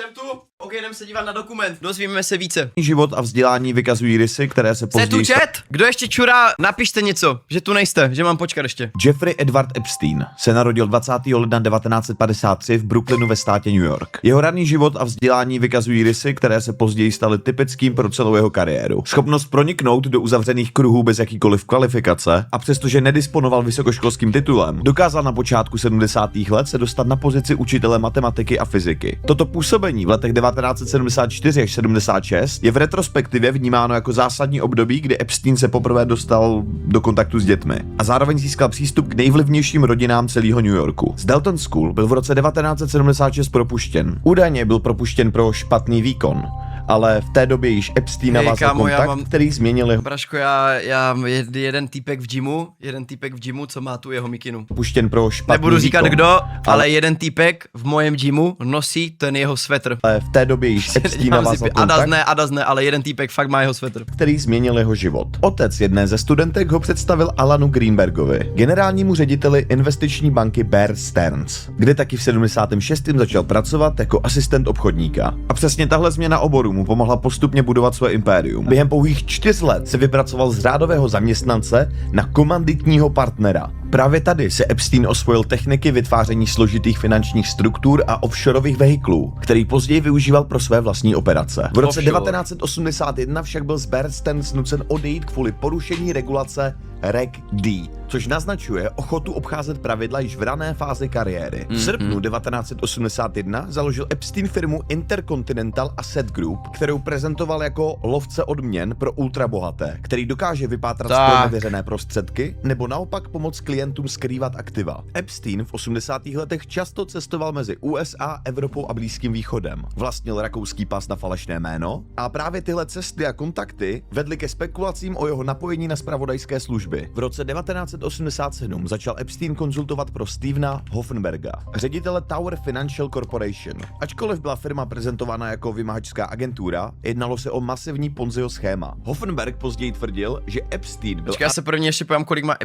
Jsem tu, ok, jdem se dívat na dokument, dozvíme se více. Život a vzdělání vykazují rysy, které se Jste tu později... chat? Kdo ještě čurá, napište něco, že tu nejste, že mám počkat ještě. Jeffrey Edward Epstein se narodil 20. ledna 1953 v Brooklynu ve státě New York. Jeho raný život a vzdělání vykazují rysy, které se později staly typickým pro celou jeho kariéru. Schopnost proniknout do uzavřených kruhů bez jakýkoliv kvalifikace a přestože nedisponoval vysokoškolským titulem, dokázal na počátku 70. let se dostat na pozici učitele matematiky a fyziky. Toto působení v letech 1974 až 76 je v retrospektivě vnímáno jako zásadní období, kdy Epstein se poprvé dostal do kontaktu s dětmi a zároveň získal přístup k nejvlivnějším rodinám celého New Yorku. Z Dalton School byl v roce 1976 propuštěn. Údajně byl propuštěn pro špatný výkon, ale v té době již Epstein navázal kontakt, který změnil jeho... Braško, já jeden týpek v gymu, co má tu jeho mikinu. Propuštěn pro špatný Nebudu říkat výkon, kdo, ale jeden týpek v mojem gymu nosí ten jeho svetr. Ale v té době již Epstein navázal kontakt, Adas ne, ale jeden týpek fakt má jeho svetr. který změnil jeho život. Otec jedné ze studentek ho představil Alanu Greenbergovi, generálnímu řediteli investiční banky Bear Stearns, kde taky v 76. začal pracovat jako asistent obchodníka. A přesně tahle změna oboru mu pomohla postupně budovat své impérium. Během pouhých 4 let se vypracoval z řádového zaměstnance na komanditního partnera. Právě tady se Epstein osvojil techniky vytváření složitých finančních struktur a offshoreových vehiklů, který později využíval pro své vlastní operace. V roce 1981 však byl z Bear Stearns nucen odejít kvůli porušení regulace Reg D, což naznačuje ochotu obcházet pravidla již v rané fázi kariéry. V srpnu 1981 založil Epstein firmu Intercontinental Asset Group, kterou prezentoval jako lovce odměn pro ultrabohaté, který dokáže vypátrat zpronevěřené prostředky nebo naopak pomoct klientům skrývat aktiva. Epstein v 80. letech často cestoval mezi USA, Evropou a Blízkým východem. Vlastnil rakouský pas na falešné jméno a právě tyhle cesty a kontakty vedly ke spekulacím o jeho napojení na zpravodajské služby. V roce 1987 začal Epstein konzultovat pro Stevena Hoffenberga, ředitele Tower Financial Corporation. Ačkoliv byla firma prezentována jako vymahačská agentura, jednalo se o masivní Ponziho schéma. Hoffenberg později tvrdil, že Epstein byl... Já se prvně ještě povím, kolik má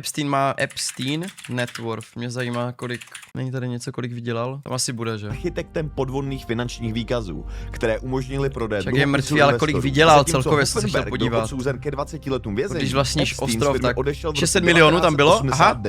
Epstein net worth. Mě zajímá, kolik, není tady něco, kolik vydělal? Tam asi bude, že? Architektem podvodných finančních výkazů, které umožnily prodej. Však je mrtvý, ale kolik vydělal celkově, se chtěl podívat. Odsouzen ke 20 letům vězení. Když vlastníš ostrov, tak 600 milionů tam bylo? Aha.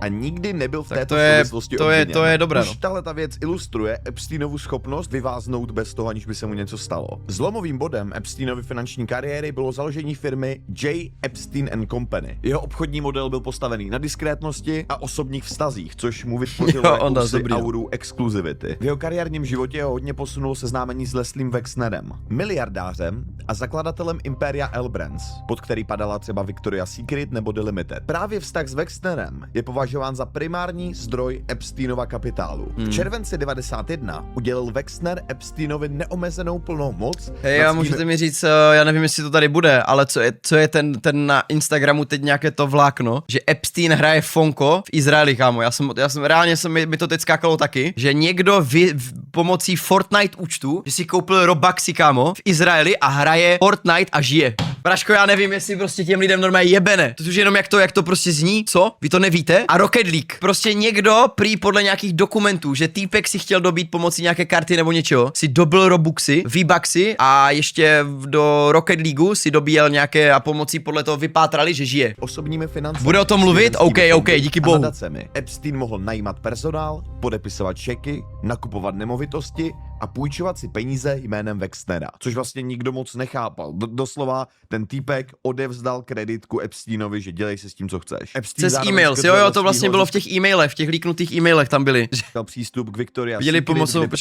A nikdy nebyl v Tak této to je- souvislosti to je- obviněn. to je dobré, Už no. tahle věc ilustruje Epsteinovu schopnost vyváznout bez toho, aniž by se mu něco stalo. Zlomovým bodem Epsteinovy finanční kariéry bylo založení firmy J. Epstein & Company. Jeho obchodní model byl postavený na diskrétnosti a osobních vztazích, což mu vytvořilo jakousi auru exkluzivity. V jeho kariérním životě ho hodně posunul seznámení s Lesliem Wexnerem, miliardářem a zakladatelem Imperia L Brands, pod který padala třeba Victoria's Secret nebo The Limited. Právě vztah s Wexnerem je považován za primární zdroj Epsteinova kapitálu. V červenci 91 udělil Wexner Epsteinovi neomezenou plnou moc. Hej, a můžete mi říct, já nevím, jestli to tady bude, ale co je ten na Instagramu teď nějaké to vlákno, že Epstein hraje Fonko v Izraeli, kámo. Já jsem reálně mi to teď skákalo taky, že někdo pomocí Fortnite účtu, že si koupil Robuxy, kámo, v Izraeli a hraje Fortnite a žije. Braško, já nevím, jestli prostě těm lidem normálně jebene. To už jenom jak to prostě zní, co? Vy to nevíte? A Rocket League. Prostě někdo prý podle nějakých dokumentů, že týpek si chtěl dobít pomocí nějaké karty nebo něčeho, si dobil Robuxy, V-Bucksy a ještě do Rocket Leagueu si dobíjel nějaké a pomocí podle toho vypátrali, že žije. Osobními financemi. Bude o tom mluvit? OK, díky bohu. Nadacemi. Epstein mohl najímat personál, podepisovat čeky, nakupovat nemovitosti a půjčovat si peníze jménem Wexnera, což vlastně nikdo moc nechápal. Doslova ten týpek odevzdal kreditku Epsteinovi, že dělej si s tím, co chceš. Epstein Přes e-mail, jo, to vlastně bylo v těch e-mailech, v těch líknutých e-mailech tam byli. Měl přístup k Victoria's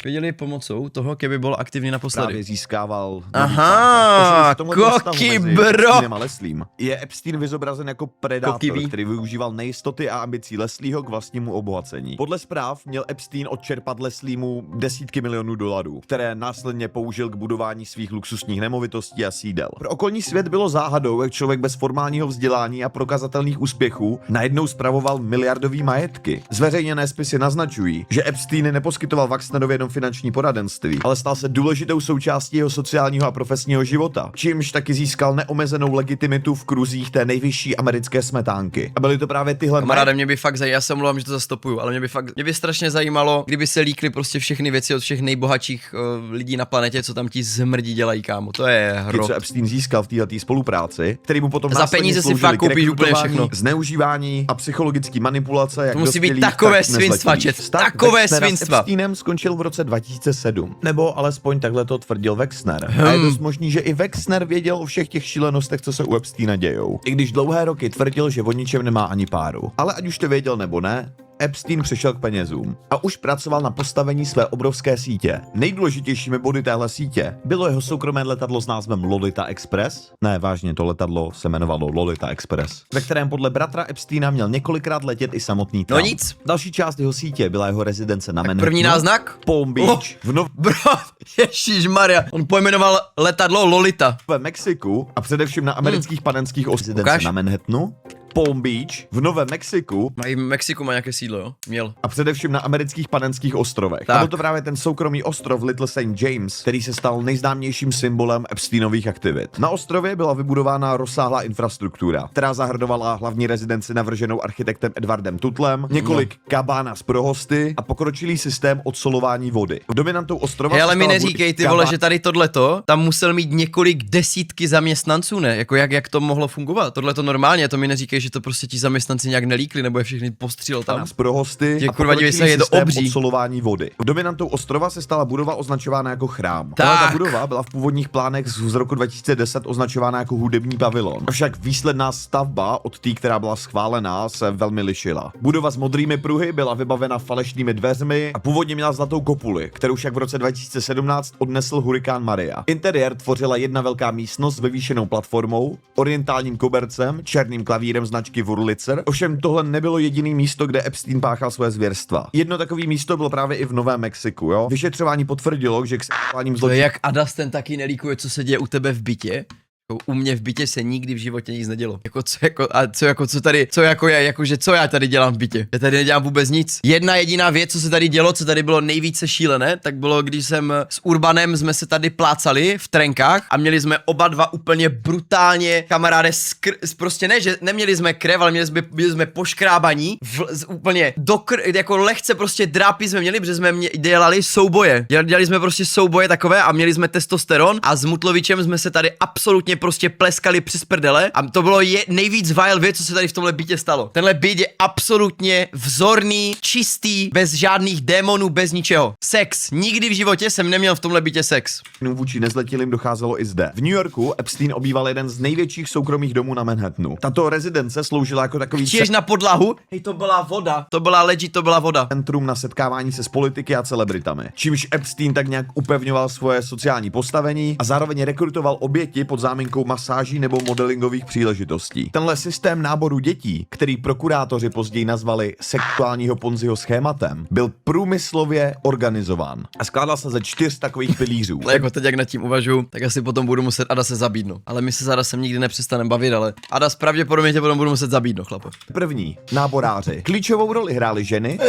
Viděli pomocou toho, keby byl aktivní naposledy. Právě získával. Aha, koky, bro. A Lesliem. Je Epstein vyzobrazen jako predátor, který využíval nejistoty a ambicí Leslieho k vlastnímu obohacení. Podle zpráv měl Epstein odčerpat Lesliemu desítky milionů dolarů, které následně použil k budování svých luxusních nemovitostí a sídel. Pro okolní svět bylo záhadou, jak člověk bez formálního vzdělání a prokazatelných úspěchů najednou spravoval miliardový majetky. Zveřejněné spisy naznačují, že Epstein neposkytoval Wexnerovi jenom finanční poradenství, ale stal se důležitou součástí jeho sociálního a profesního života, čímž taky získal neomezenou legitimitu v kruzích té nejvyšší americké smetánky. A byly to právě tyhle. Kamaráde, mě by fakt zajímalo, já se mluvám, že to zastopuju, ale mě by strašně zajímalo, kdyby se líkly prostě všechny věci od všech nejbohatších nejbohatších lidí na planetě, co tam ti zmrdí dělají, kámo. To je hrob. Co Epstein získal v této spolupráci, který mu potom Za následně peníze si sloužily fakt k koupíš úplně rekrutování, všechno. zneužívání a psychologický manipulace. Jak To musí být dospělých, takové tak svinstva, nezletilých. čet, Vztah takové Wexnera svinstva. S Epsteinem skončil v roce 2007. Nebo alespoň takhle to tvrdil Wexner. A je dost možný, že i Wexner věděl o všech těch šílenostech, co se u Epsteina dějou. I když dlouhé roky tvrdil, že o ničem nemá ani páru. Ale ať už to věděl nebo ne, Epstein přišel k penězům a už pracoval na postavení své obrovské sítě. Nejdůležitějšími body téhle sítě bylo jeho soukromé letadlo s názvem Lolita Express. Ne, vážně, to letadlo se jmenovalo Lolita Express, ve kterém podle bratra Epsteina měl několikrát letět i samotný Trump. No nic. Další část jeho sítě byla jeho rezidence na Manhattanu. První náznak? Palm Beach v Bro, ježišmarja. On pojmenoval letadlo Lolita. Novém Mexiku a především na amerických panenských ostrovech Ukáž. na Manhattanu. Palm Beach v Novém Mexiku Mají Mexiku má nějaké sídlo, jo? Měl. a především na amerických panenských ostrovech. Tak. A byl to právě ten soukromý ostrov Little St. James, který se stal nejznámějším symbolem Epsteinových aktivit. Na ostrově byla vybudována rozsáhlá infrastruktura, která zahrnovala hlavní rezidenci navrženou architektem Edwardem Tutlem, několik kabánas pro hosty a pokročilý systém odsolování vody. Dominantou ostrova Hej, se ale mi stala neříkej, ty kabá- vole, že tady tohleto, tam musel mít několik desítky zaměstnanců, ne? Jako jak to mohlo fungovat? Tohle to normálně, to mi neříkej, že to prostě ti zaměstnanci nějak nelíkli, nebo je všechny postřílel tam. Kabánas pro hosty Tě a kurva, dívej pokročilý se, je to systém obří. odsolování vody. Dominantou ostrova se stala budova označována jako chrám. Tak. Ta budova byla v původních plánech z roku 2010 označována jako hudební pavilon. Avšak výsledná stavba od té, která byla schválená, se velmi lišila. Budova s modrými pruhy byla vybavena falešnými dveřmi a původně měla zlatou kopuli, kterou však v roce 2017 odnesl hurikán Maria. Interiér tvořila jedna velká místnost s vyvýšenou platformou, orientálním kobercem, černým klavírem značky Wurlitzer. Ovšem tohle nebylo jediný místo, kde Epstein páchal své zvěrstva. Jedno takové místo bylo právě i v Novém Mexiku, jo. Vyšetřování potvrdilo, že k sexuálním To je zločinům jak Adas ten taky nelíkuje, co se děje u tebe v bytě. U mě v bytě se nikdy v životě nic nedělo. Co já tady dělám v bytě? Já tady nedělám vůbec nic. Jedna jediná věc, co se tady dělo, co tady bylo nejvíce šílené, tak bylo, když jsem s Urbanem jsme se tady plácali v trenkách a měli jsme oba dva úplně brutálně kamaráde prostě ne, že neměli jsme krev, ale byli jsme poškrábaní, úplně jako lehce prostě drápy jsme měli, protože jsme dělali souboje. Dělali jsme prostě souboje takové a měli jsme testosteron a s Mutlovičem jsme se tady absolutně prostě pleskali přes prdele a to bylo nejvíc vile věc, co se tady v tomhle bytě stalo. Tenhle byt je absolutně vzorný, čistý, bez žádných démonů, bez ničeho. Sex. Nikdy v životě jsem neměl v tomhle bytě sex. vůči nezletilým docházelo i zde. V New Yorku Epstein obýval jeden z největších soukromých domů na Manhattanu. Tato rezidence sloužila jako takový Čiješ na podlahu? Hej, to byla voda. To byla legit, to byla voda. centrum na setkávání se s politiky a celebritami. Čímž Epstein tak nějak upevňoval svoje sociální postavení a zároveň rekrutoval oběti pod záminkou masáží nebo modelingových příležitostí. Tenhle systém náboru dětí, který prokurátoři později nazvali sexuálního Ponziho schématem, byl průmyslově organizován a skládal se ze 4 takových pilířů. Ale jako teď, jak nad tím uvažuju, tak asi potom budu muset Adase zabídnout. Ale my se s Adasem nikdy nepřestaneme bavit, ale Adas pravděpodobně tě potom budu muset zabídnout, chlape. První, náboráři. Klíčovou roli hrály ženy.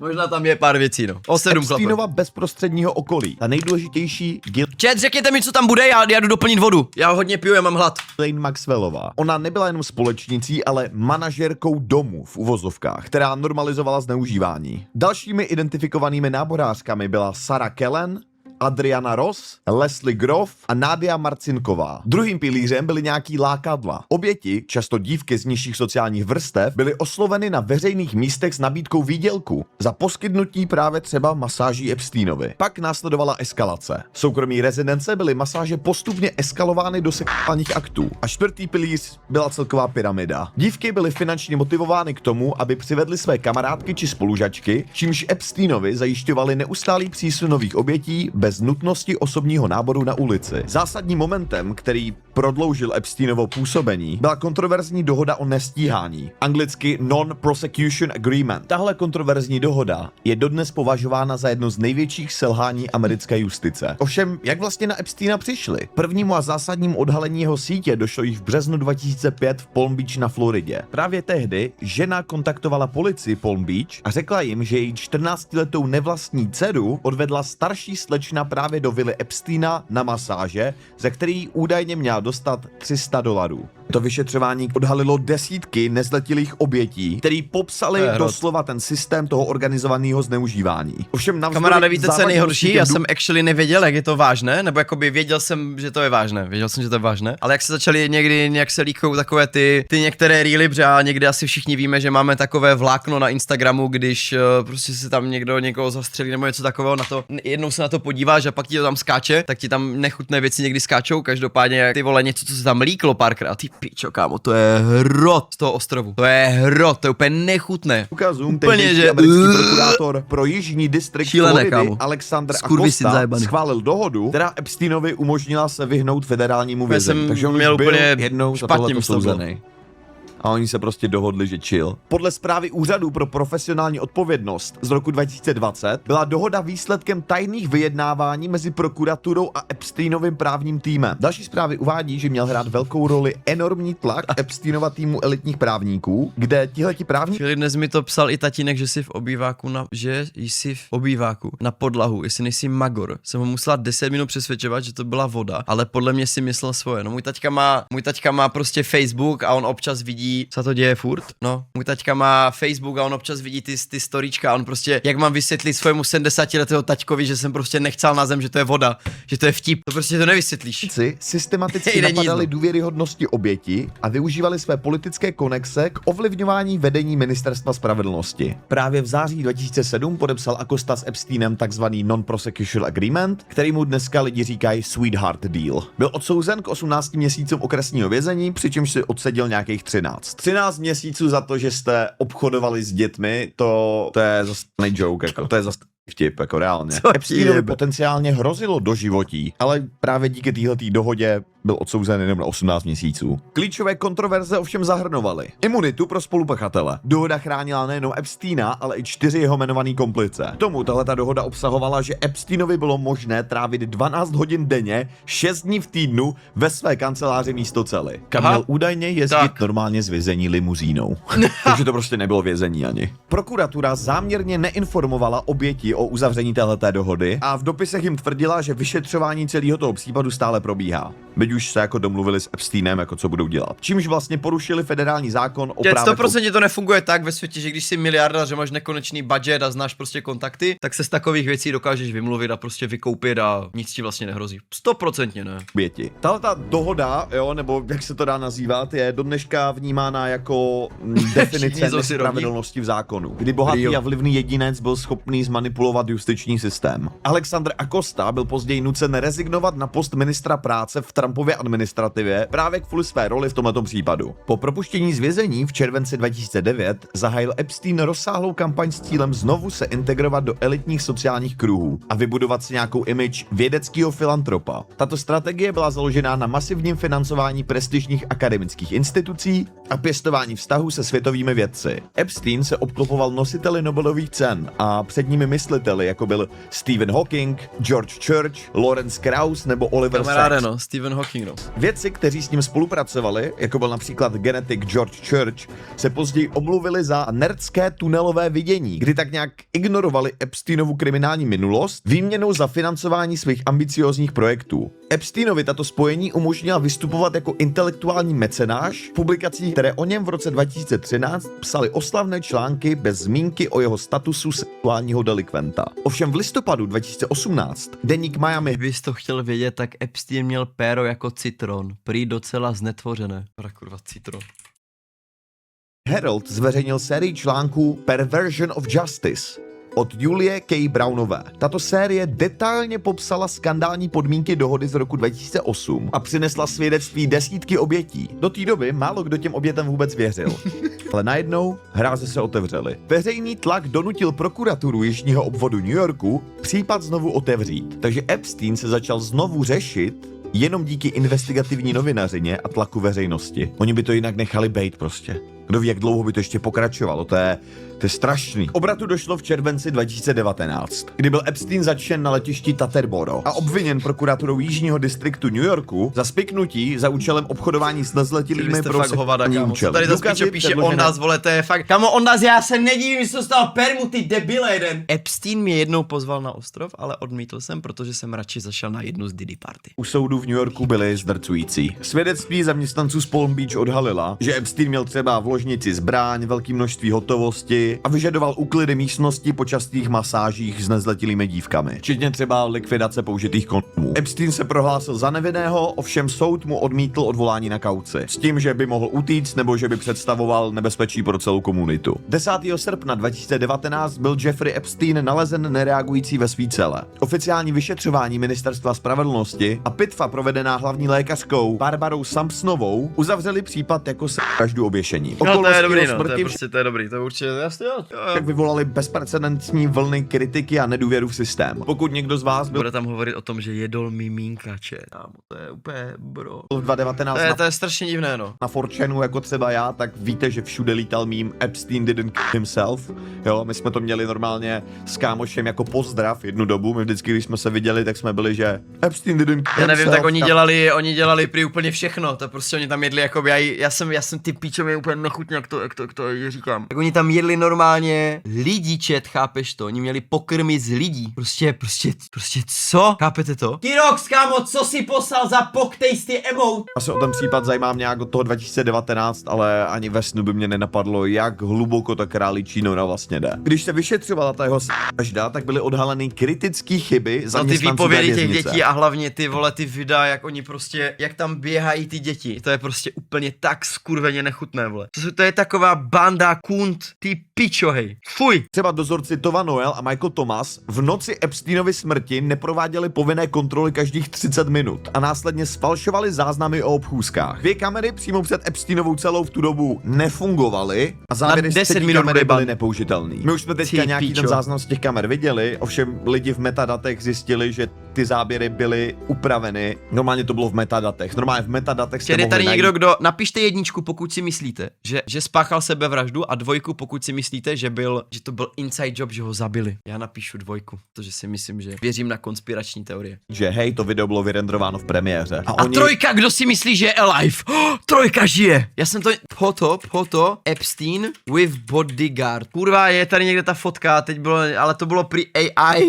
možná tam je pár věcí, no. O 7, chlape. Epsteinova bezprostředního okolí. Ta nejdůležitější Čet, řekněte mi, co tam bude, já jdu doplnit vodu. Já hodně piju, já mám hlad. Ghislaine Maxwellová. Ona nebyla jenom společnicí, ale manažerkou domu v uvozovkách, která normalizovala zneužívání. Dalšími identifikovanými náborářkami byla Sarah Kellen, Adriana Ross, Leslie Groff a Nadia Marcinková. Druhým pilířem byly nějaký lákadla. Oběti, často dívky z nižších sociálních vrstev, byly osloveny na veřejných místech s nabídkou výdělku za poskytnutí právě třeba masáží Epsteinovi. Pak následovala eskalace. Soukromí rezidence byly masáže postupně eskalovány do sexuálních aktů. A čtvrtý pilíř byla celková pyramida. Dívky byly finančně motivovány k tomu, aby přivedly své kamarádky či spolužačky, čímž Epsteinovi zajišťovali neustálý přísun nových obětí bez nutnosti osobního náboru na ulici. Zásadním momentem, který prodloužil Epsteinovo působení, byla kontroverzní dohoda o nestíhání, anglicky Non-Prosecution Agreement. Tahle kontroverzní dohoda je dodnes považována za jedno z největších selhání americké justice. Ovšem, jak vlastně na Epsteina přišli? Prvnímu a zásadnímu odhalení jeho sítě došlo již v březnu 2005 v Palm Beach na Floridě. Právě tehdy žena kontaktovala policii Palm Beach a řekla jim, že její 14letou nevlastní dceru odvedla starší slečna možná právě do vily Epsteina na masáže, za který údajně měl dostat $300. To vyšetřování odhalilo desítky nezletilých obětí, který popsali doslova ten systém toho organizovaného zneužívání. Ovšem kamaráde, víte, co je nejhorší? Já jsem actually nevěděl, jak je to vážné, nebo jakoby věděl jsem, že to je vážné. Věděl jsem, že to je vážné, ale jak se začaly někdy nějak se líkou takové ty některé reely, protože někdy asi všichni víme, že máme takové vlákno na Instagramu, když prostě se tam někoho zastřelí nebo něco takového, na to jednou se na to podíváš a pak ti to tam skáče, tak ti tam nechutné věci někdy skáčou. Každopádně ty vole něco, co se tam líklo párkrát. Ty pičo, kámo, to je hrot z toho ostrovu. To je hrot, to je úplně nechutné. Ukazům, úplně, že americký prokurátor pro jižní distrikt Floridy Alexander Acosta schválil dohodu, která Epsteinovi umožnila se vyhnout federálnímu vězení. Takže on už byl jednou za tohleto souzený. A oni se prostě dohodli, že chill. Podle zprávy Úřadu pro profesionální odpovědnost z roku 2020 byla dohoda výsledkem tajných vyjednávání mezi prokuraturou a Epsteinovým právním týmem. Další zprávy uvádí, že měl hrát velkou roli enormní tlak Epsteinova týmu elitních právníků, kde tihleti právníci... Chvíli dnes mi to psal i tatínek, že jsi v obýváku na podlahu, jestli nejsi magor. Jsem ho musela 10 minut přesvědčovat, že to byla voda, ale podle mě si myslel svoje. No můj taťka má prostě Facebook a on občas vidí, co to děje furt, no. Můj taťka má Facebook a on občas vidí ty storíčka a on prostě, jak mám vysvětlit svému 70letého taťkovi, že jsem prostě nechcel na zem, že to je voda, že to je vtip, to prostě to nevysvětlíš. Systematicky napadali důvěryhodnosti oběti a využívali své politické konexe k ovlivňování vedení ministerstva spravedlnosti. Právě v září 2007 podepsal Acosta s Epsteinem takzvaný non-prosecution agreement, který mu dneska lidi říkají sweetheart deal. Byl odsouzen k 18 měsícům okresního vězení, přičemž si odseděl nějakých 13 měsíců za to, že jste obchodovali s dětmi, to je zase joke, jako, to je zase vtip, jako reálně. Epsteinovi potenciálně hrozilo doživotí, ale právě díky téhletý dohodě byl odsouzen jenom na 18 měsíců. Klíčové kontroverze ovšem zahrnovaly imunitu pro spolupachatele. Dohoda chránila nejen Epsteina, ale i 4 jeho jmenovaný komplice. K tomu tahleta dohoda obsahovala, že Epsteinovi bylo možné trávit 12 hodin denně, 6 dní v týdnu ve své kanceláři místo cely. Kam měl údajně jezdit normálně z vězení limuzínou. Takže to prostě nebylo vězení ani. Prokuratura záměrně neinformovala oběti o uzavření téhleté dohody a v dopisech jim tvrdila, že vyšetřování celého toho případu stále probíhá. Byť už se jako domluvili s Epsteinem, jako co budou dělat. Čímž vlastně porušili federální zákon o právě... 100% to nefunguje tak ve světě, že když jsi miliardář, že máš nekonečný budget a znáš prostě kontakty, tak se z takových věcí dokážeš vymluvit a prostě vykoupit a nic ti vlastně nehrozí. 100% ne. Běti. Tahleta dohoda, jo, nebo jak se to dá nazývat, je do dneška vnímána jako definice nespravedlnosti v zákonu, kdy bohatý a vlivný jedinec byl schopný zmanipulovat justiční systém. Alexander Acosta byl později nucen rezignovat na post ministra práce v Trumpově administrativě právě kvůli své roli v tomto případu. Po propuštění z vězení v červenci 2009 zahájil Epstein rozsáhlou kampaň s cílem znovu se integrovat do elitních sociálních kruhů a vybudovat si nějakou image vědeckého filantropa. Tato strategie byla založená na masivním financování prestižních akademických institucí a pěstování vztahů se světovými vědci. Epstein se obklopoval nositeli Nobelových cen a před nimi mysliteli, jako byl Stephen Hawking, George Church, Lawrence Krauss nebo Oliver Sacks. No, Stephen Hawking, no. Vědci, kteří s ním spolupracovali, jako byl například genetik George Church, se později omluvili za nerdské tunelové vidění, kdy tak nějak ignorovali Epsteinovu kriminální minulost výměnou za financování svých ambiciózních projektů. Epsteinovi tato spojení umožnila vystupovat jako intelektuální mecenáš v publikacích, které o něm v roce 2013 psali oslavné články bez zmínky o jeho statusu sexuálního delikventa. Ovšem v listopadu 2018 deník Miami... Kdybys to chtěl vědět, tak Epstein měl péro jako citron, prý docela znetvořené. Kurva, citron. Herald zveřejnil sérii článků Perversion of Justice od Julie K. Brownové. Tato série detailně popsala skandální podmínky dohody z roku 2008 a přinesla svědectví desítky obětí. Do té doby málo kdo těm obětem vůbec věřil. Ale najednou hráze se otevřely. Veřejný tlak donutil prokuraturu jižního obvodu New Yorku případ znovu otevřít. Takže Epstein se začal znovu řešit jenom díky investigativní novinařině a tlaku veřejnosti. Oni by to jinak nechali bejt prostě. Kdo ví, jak dlouho by to ještě pokračovalo, to je strašný. K obratu došlo v červenci 2019, kdy byl Epstein zatčen na letišti Teterboro a obviněn prokuraturou Jižního distriktu New Yorku za spiknutí za účelem obchodování s nezletilými pro sexuální účely. Tady zase píče, píše Ondas, vole, to je fakt. Kamo, Ondas, já se nedivím, že to stal permu, ty debile jeden. Epstein mě jednou pozval na ostrov, ale odmítl jsem, protože jsem radši zašel na jednu z Diddy party. U soudu v New Yorku byly zdrcující. Svědectví zaměstnanců z Palm Beach odhalila, že Epstein měl třeba v ložnici zbraň, velké množství hotovosti a vyžadoval úklidy místnosti po častých masážích s nezletilými dívkami, včetně třeba likvidace použitých kondomů. Epstein se prohlásil za nevinného, ovšem soud mu odmítl odvolání na kauci, s tím, že by mohl utíct nebo že by představoval nebezpečí pro celou komunitu. 10. srpna 2019 byl Jeffrey Epstein nalezen nereagující ve svý cele. Oficiální vyšetřování Ministerstva spravedlnosti a pitva provedená hlavní lékařkou Barbarou Sampsonovou uzavřeli případ jako vraždu oběšení. No, to je dobrý, no, to je dobrý, to určitě jasně. Tak vyvolali bezprecedentní vlny kritiky a nedůvěru v systém. Pokud někdo z vás byl bude tam hovorit o tom, že jedol mimínka, to je úplně bro. v 2019 To je strašně divné, no. na 4chanu jako třeba já, tak víte, že všude lítal mím Epstein didn't kill himself. Jo, my jsme to měli normálně s kámošem jako pozdrav jednu dobu. My vždycky, když jsme se viděli, tak jsme byli, že Epstein didn't kill Já nevím, himself. tak oni dělali prý úplně všechno, to prostě oni tam jedli jako já jsem ty píčo mě úplně nechutně, jak to říkám. Tak oni tam jedli normálně lidí, chat, chápeš to? Oni měli pokrmy z lidí. Prostě co? Chápete to? Tyrox, kámo, co si poslal za poktasty emote? Já se o ten případ zajímám nějak od toho 2019, ale ani ve snu by mě nenapadlo, jak hluboko ta králičí nora vlastně jde. Když se vyšetřovala ta jeho vražda, tak byly odhaleny kritické chyby No ty zaměstnanců výpovědi té těch věznice. dětí a hlavně ty vole, ty videa, jak oni prostě, jak tam běhají ty děti. To je prostě úplně tak skurveně nechutné, vole. To je taková banda kunt, ty pičo, hej. Fuj. Třeba dozorci Tova Noel a Michael Thomas v noci Epsteinovy smrti neprováděli povinné kontroly každých 30 minut a následně sfalšovali záznamy o obchůzkách. 2 kamery přímo před Epsteinovou celou v tu dobu nefungovaly a závěry z 10 třetí minut kamery bude ban. byly nepoužitelný. My už jsme teďka Ty nějaký pičo. ten záznam z těch kamer viděli, ovšem lidi v metadatech zjistili, že ty záběry byly upraveny. Normálně to bylo v metadatech. Normálně v metadatech jste Je mohli tady najít. někdo, kdo, napište 1, pokud si myslíte, že spáchal sebevraždu a 2, pokud si myslíte, že to byl inside job, že ho zabili. Já napíšu 2, protože si myslím, že věřím na konspirační teorie. že hej, to video bylo vyrendrováno v premiéře. A 3, kdo si myslí, že je alive? 3 žije. Já jsem to, foto, Epstein with bodyguard. Kurva, je tady někde ta fotka, teď bylo, ale to bylo prý AI.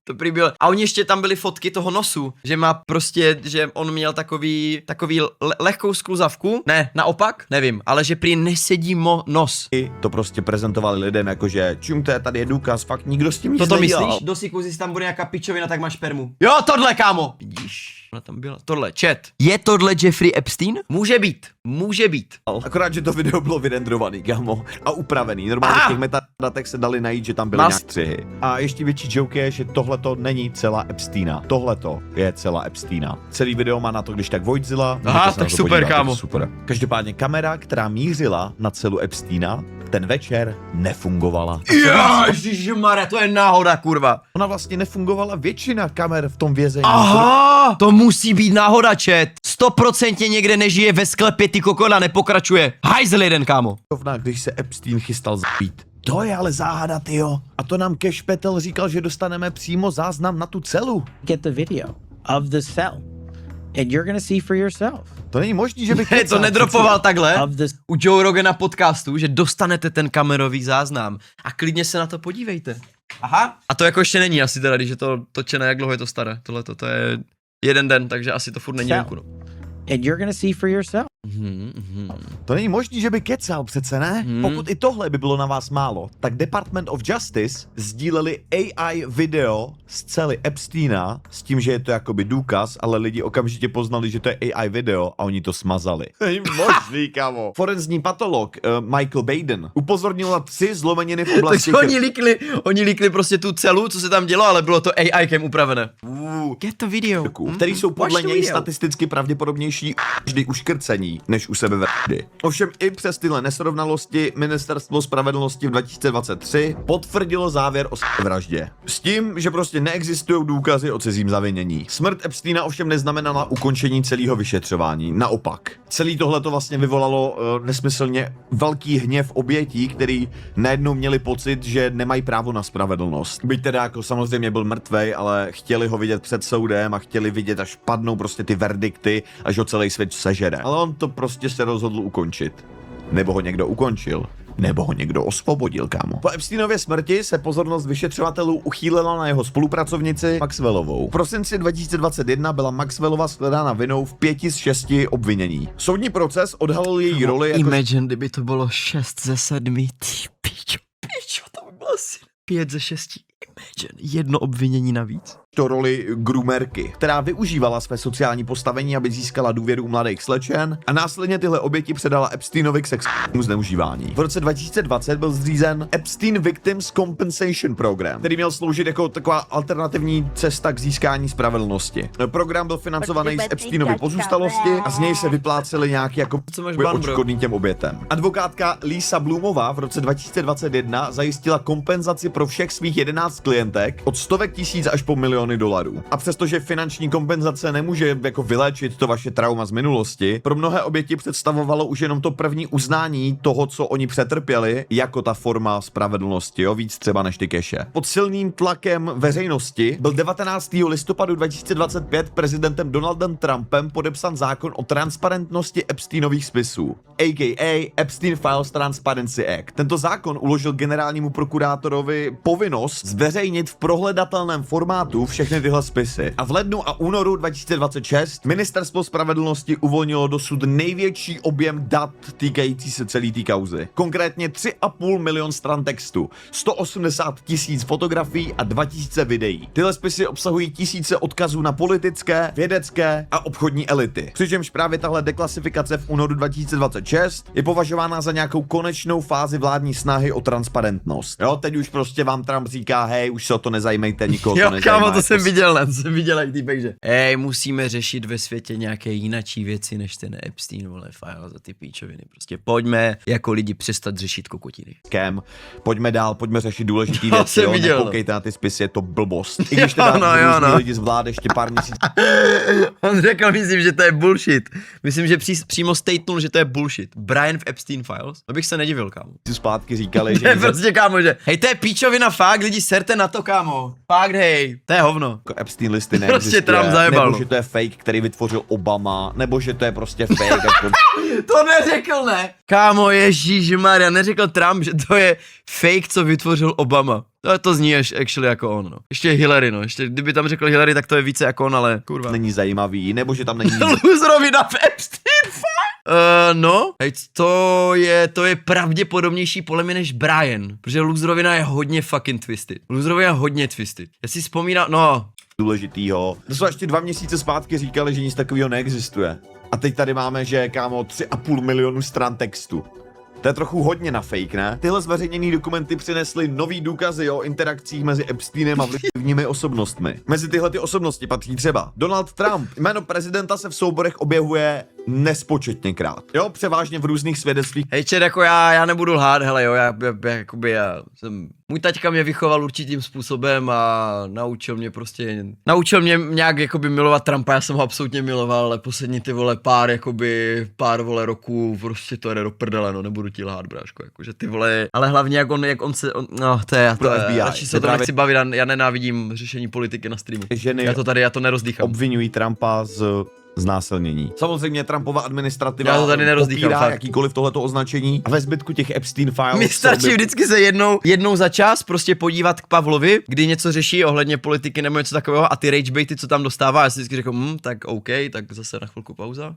To prý bylo. A oni ještě tam byly fotky toho nosu, že má prostě, že on měl takový lehkou skluzavku. Ne, naopak, nevím, ale že prý nesedí nos. To prostě prezentovali lidem jako, že čumte, tady je důkaz, fakt nikdo s tím nic To nedělal. myslíš? Do Sikuzi tam bude nějaká pičovina, tak máš spermu. Jo, tohle, kámo! Vidíš, ona tam byla. Tohle, chat. Je tohle Jeffrey Epstein? Může být. Akorát, že to video bylo vyrendrovaný, kámo, a upravený. Normálně v těch metadatech se dali najít, že tam byly nějaké střihy. A ještě větší joke je, že tohleto není celá Epsteina. Tohleto je celá Epsteina. Celý video má na to, když tak Vojtzilla. Aha, tak super, kámo. Super. Každopádně kamera, která mířila na celu Epsteina, ten večer nefungovala. Ježišmarja, to je náhoda, kurva. Ona vlastně nefungovala většina kamer v tom vězení. Aha, to musí být náhoda, chat. 100% někde nežije ve sklepě, ty kokona, nepokračuje. Hajzl jeden, kámo. Když se Epstein chystal zabít. To je ale záhada, tyjo. A to nám Cash Patel říkal, že dostaneme přímo záznam na tu celu. Get the video of the cell, and you're gonna see for yourself. To není možný, že by To nedropoval takhle Of the u Joe Rogana podcastu, že dostanete ten kamerový záznam a klidně se na to podívejte. Aha. A to jako ještě není asi teda, když je to točené, jak dlouho je to staré. Tohle to je 1 den, takže asi to furt není venku, no. and you're gonna see for yourself. To není možný, že by kecal, přece ne? Pokud i tohle by bylo na vás málo, tak Department of Justice sdíleli AI video z cely Epsteina s tím, že je to jakoby důkaz, ale lidi okamžitě poznali, že to je AI video a oni to smazali. Není možný, kamo. Forenzní patolog Michael Baden upozornil na 3 zlomeniny v oblasti Takže oni líkli prostě tu celu, co se tam dělo, ale bylo to AI-kem upravené. Get the video. který jsou podle Watch the něj video. statisticky pravděpodobnější než uškrcení. zajímavý, než u sebevraždy. Ovšem i přes tyhle nesrovnalosti Ministerstvo spravedlnosti v 2023 potvrdilo závěr o sebevraždě. S tím, že prostě neexistují důkazy o cizím zavinění. Smrt Epsteina ovšem neznamenala ukončení celého vyšetřování, naopak. Celý tohle to vlastně vyvolalo nesmyslně velký hněv obětí, který najednou měli pocit, že nemají právo na spravedlnost. Byť teda jako samozřejmě byl mrtvej, ale chtěli ho vidět před soudem a chtěli vidět, až padnou prostě ty verdikty, až ho celý svět sežere. Ale on to prostě se rozhodl ukončit. Nebo ho někdo ukončil. Nebo ho někdo osvobodil, kámo. Po Epsteinově smrti se pozornost vyšetřovatelů uchýlila na jeho spolupracovnici Maxwellovou. V prosinci 2021 byla Maxwellova shledána vinou v 5 z 6 obvinění. Soudní proces odhalil její roli jako... Imagine, kdyby to bylo 6 ze 7, ty pičo, to by bylo asi 5 ze 6. Imagine, jedno obvinění navíc. To roli groomerky, která využívala své sociální postavení, aby získala důvěru mladých slečen a následně tyhle oběti předala Epsteinovi k sexuálnímu zneužívání. V roce 2020 byl zřízen Epstein Victims Compensation Program, který měl sloužit jako taková alternativní cesta k získání spravedlnosti. Program byl financovaný z Epsteinovy pozůstalosti a z něj se vyplácely nějaký jako odškodný těm obětem. Advokátka Lisa Bloomová v roce 2021 zajistila kompenzaci pro všech svých 11 klientek od stovek tisíc až po miliony dolarů. A přestože finanční kompenzace nemůže jako vyléčit to vaše trauma z minulosti, pro mnohé oběti představovalo už jenom to první uznání toho, co oni přetrpěli, jako ta forma spravedlnosti, jo, víc třeba než ty keše. Pod silným tlakem veřejnosti byl 19. listopadu 2025 prezidentem Donaldem Trumpem podepsán zákon o transparentnosti Epsteinových spisů, a.k.a. Epstein Files Transparency Act. Tento zákon uložil generálnímu prokurátorovi povinnost zveřejnit v prohledatelném formátu všechny tyhle spisy. A v lednu a únoru 2026 Ministerstvo spravedlnosti uvolnilo dosud největší objem dat týkající se celé té kauzy. Konkrétně 3,5 milion stran textu, 180 000 fotografií a 2000 videí. Tyhle spisy obsahují tisíce odkazů na politické, vědecké a obchodní elity. Přičemž právě tahle deklasifikace v únoru 2026 je považována za nějakou konečnou fázi vládní snahy o transparentnost. Jo, teď už prostě vám Trump říká, hej, už se o to nezajímejte, nikoho to nezajímá. Kámo, to jsem viděl jak týpek, že hej, musíme řešit ve světě nějaké jinačí věci, než ten Epstein, vole, file za ty píčoviny. Prostě pojďme jako lidi přestat řešit kokotiny. Pojďme dál, pojďme řešit důležitý věci, jo, nekoukejte na ty spisy, je to blbost. I když teda různý lidi z vlády ještě pár měsíců. On řekl, myslím, že to je bullshit. Myslím, že přímo statenul, že to je bullshit. Brian v Epstein Files? To bych se nedivil, kámo. Zpátky říkali, že... Ne, prostě, kámo, že hej, to je píčovina, fakt, lidi, serte na to, kámo. Fakt, hej, to je hovno. Epstein listy neexistuje, Trump zajebal. Nebo že to je fake, který vytvořil Obama, nebo že to je prostě fake. Jako... To neřekl, ne? Kámo, ježíšmarja, neřekl Trump, že to je fake, co vytvořil Obama. To zní actually jako on, no. Ještě Hillary, no. Ještě kdyby tam řekl Hillary, tak to je více jako on, ale kurva. Není zajímavý, nebo že tam není... Loserovina v Epstein File? No, hej, to je pravděpodobnější podle mě než Brian, protože loserovina je hodně fucking twisted. Loserovina je hodně twisted. Já si vzpomínám, no. Důležitýho. To jsou ještě 2 měsíce zpátky říkali, že nic takového neexistuje. A teď tady máme, že kámo 3,5 milionu stran textu. To je trochu hodně na fake, ne? Tyhle zveřejněné dokumenty přinesly nový důkazy o interakcích mezi Epsteinem a vlivnými osobnostmi. Mezi tyhle ty osobnosti patří třeba Donald Trump. Jméno prezidenta se v souborech objevuje nespočetněkrát. Jo, převážně v různých svědectvích. Hej, čet, jako já nebudu lhát, hele jo, já můj taťka mě vychoval určitým způsobem a naučil mě nějak jakoby milovat Trumpa, já jsem ho absolutně miloval, ale poslední ty vole pár vole roků, prostě to jde do prdele, no, nebudu ti lhát, bráško, jakože ty vole, ale hlavně jak on se, no, to je, radši se to nechci bavit, já nenávidím řešení politiky na streamu. Ženy já to nerozdýchám. Obvinují Trumpa z znásilnění. Samozřejmě Trumpova administrativa já to tady popírá jakýkoliv tohleto označení a ve zbytku těch Epstein Files... Mi stačí vždycky se jednou za čas prostě podívat k Pavlovi, kdy něco řeší ohledně politiky nebo něco takového a ty ragebaity, co tam dostává, já si vždycky řeknu, tak OK, tak zase na chvilku pauza.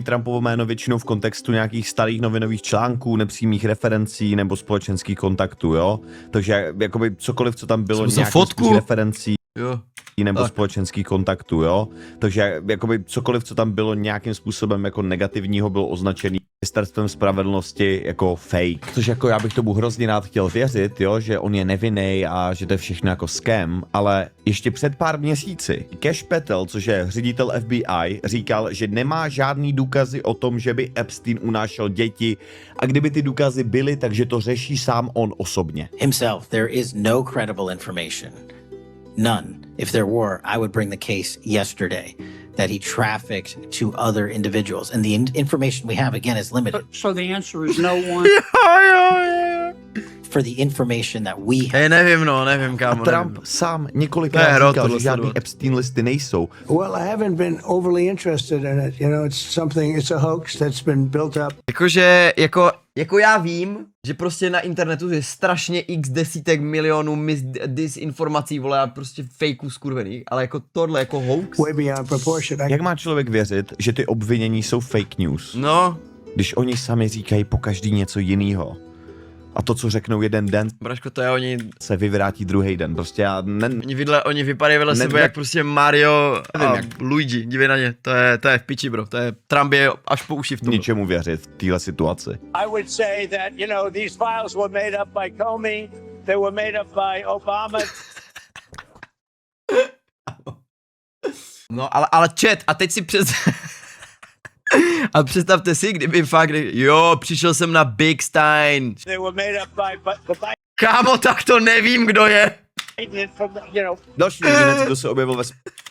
Trumpovo jméno většinou v kontextu nějakých starých novinových článků, nepřímých referencí nebo společenských kontaktů, jo? Takže jakoby cokoliv, co tam bylo nějakých referencí. Jo. Nebo společenských kontaktů, jo? Takže jakoby cokoliv, co tam bylo nějakým způsobem jako negativního, bylo označený ministerstvem spravedlnosti jako fake. Což jako já bych tomu hrozně rád chtěl věřit, jo, že on je nevinný a že to je všechno jako scam, ale ještě před pár měsíci Cash Patel, což je ředitel FBI, říkal, že nemá žádný důkazy o tom, že by Epstein unášel děti a kdyby ty důkazy byly, takže to řeší sám on osobně. Himself, there is no credible information. None. If there were, I would bring the case yesterday that he trafficked to other individuals. And the information we have, again, is limited. So the answer is no one. For the information that we have. Nevím, kámo. Trump nevím. sám To je několikrát hrot říkal, tohle že žádný sledovat. Epstein listy nejsou. Well, I haven't been overly interested in it. You know, it's a hoax that's been built up. Jakože, jako já vím, že prostě na internetu je strašně x desítek milionů disinformací, vole, a prostě fakeů skurvených, ale jako tohle, jako hoax. Way beyond proportion. Jak má člověk věřit, že ty obvinění jsou fake news, No, když oni sami říkají po každý něco jinýho? A to, co řeknou jeden den, Braško, to je se vyvrátí druhý den. Prostě já oni vypadají vedle Ne- sebe ne- jak prostě Mario Nevím, a jak- Luigi, dívej na ně, to je v piči, bro, to je, Trump je až po uši v tom. ničemu věřit v téhle situaci. I would say that, you know, these files were made up by Comey, they were made up by Obama. No, ale chat, a teď si a představte si, kdyby fakt, jo, přišel jsem na Big Stein. They were made up by the Kámo, tak to nevím, kdo je. Biden from, you know. Další jedinec, kdo se objevil ve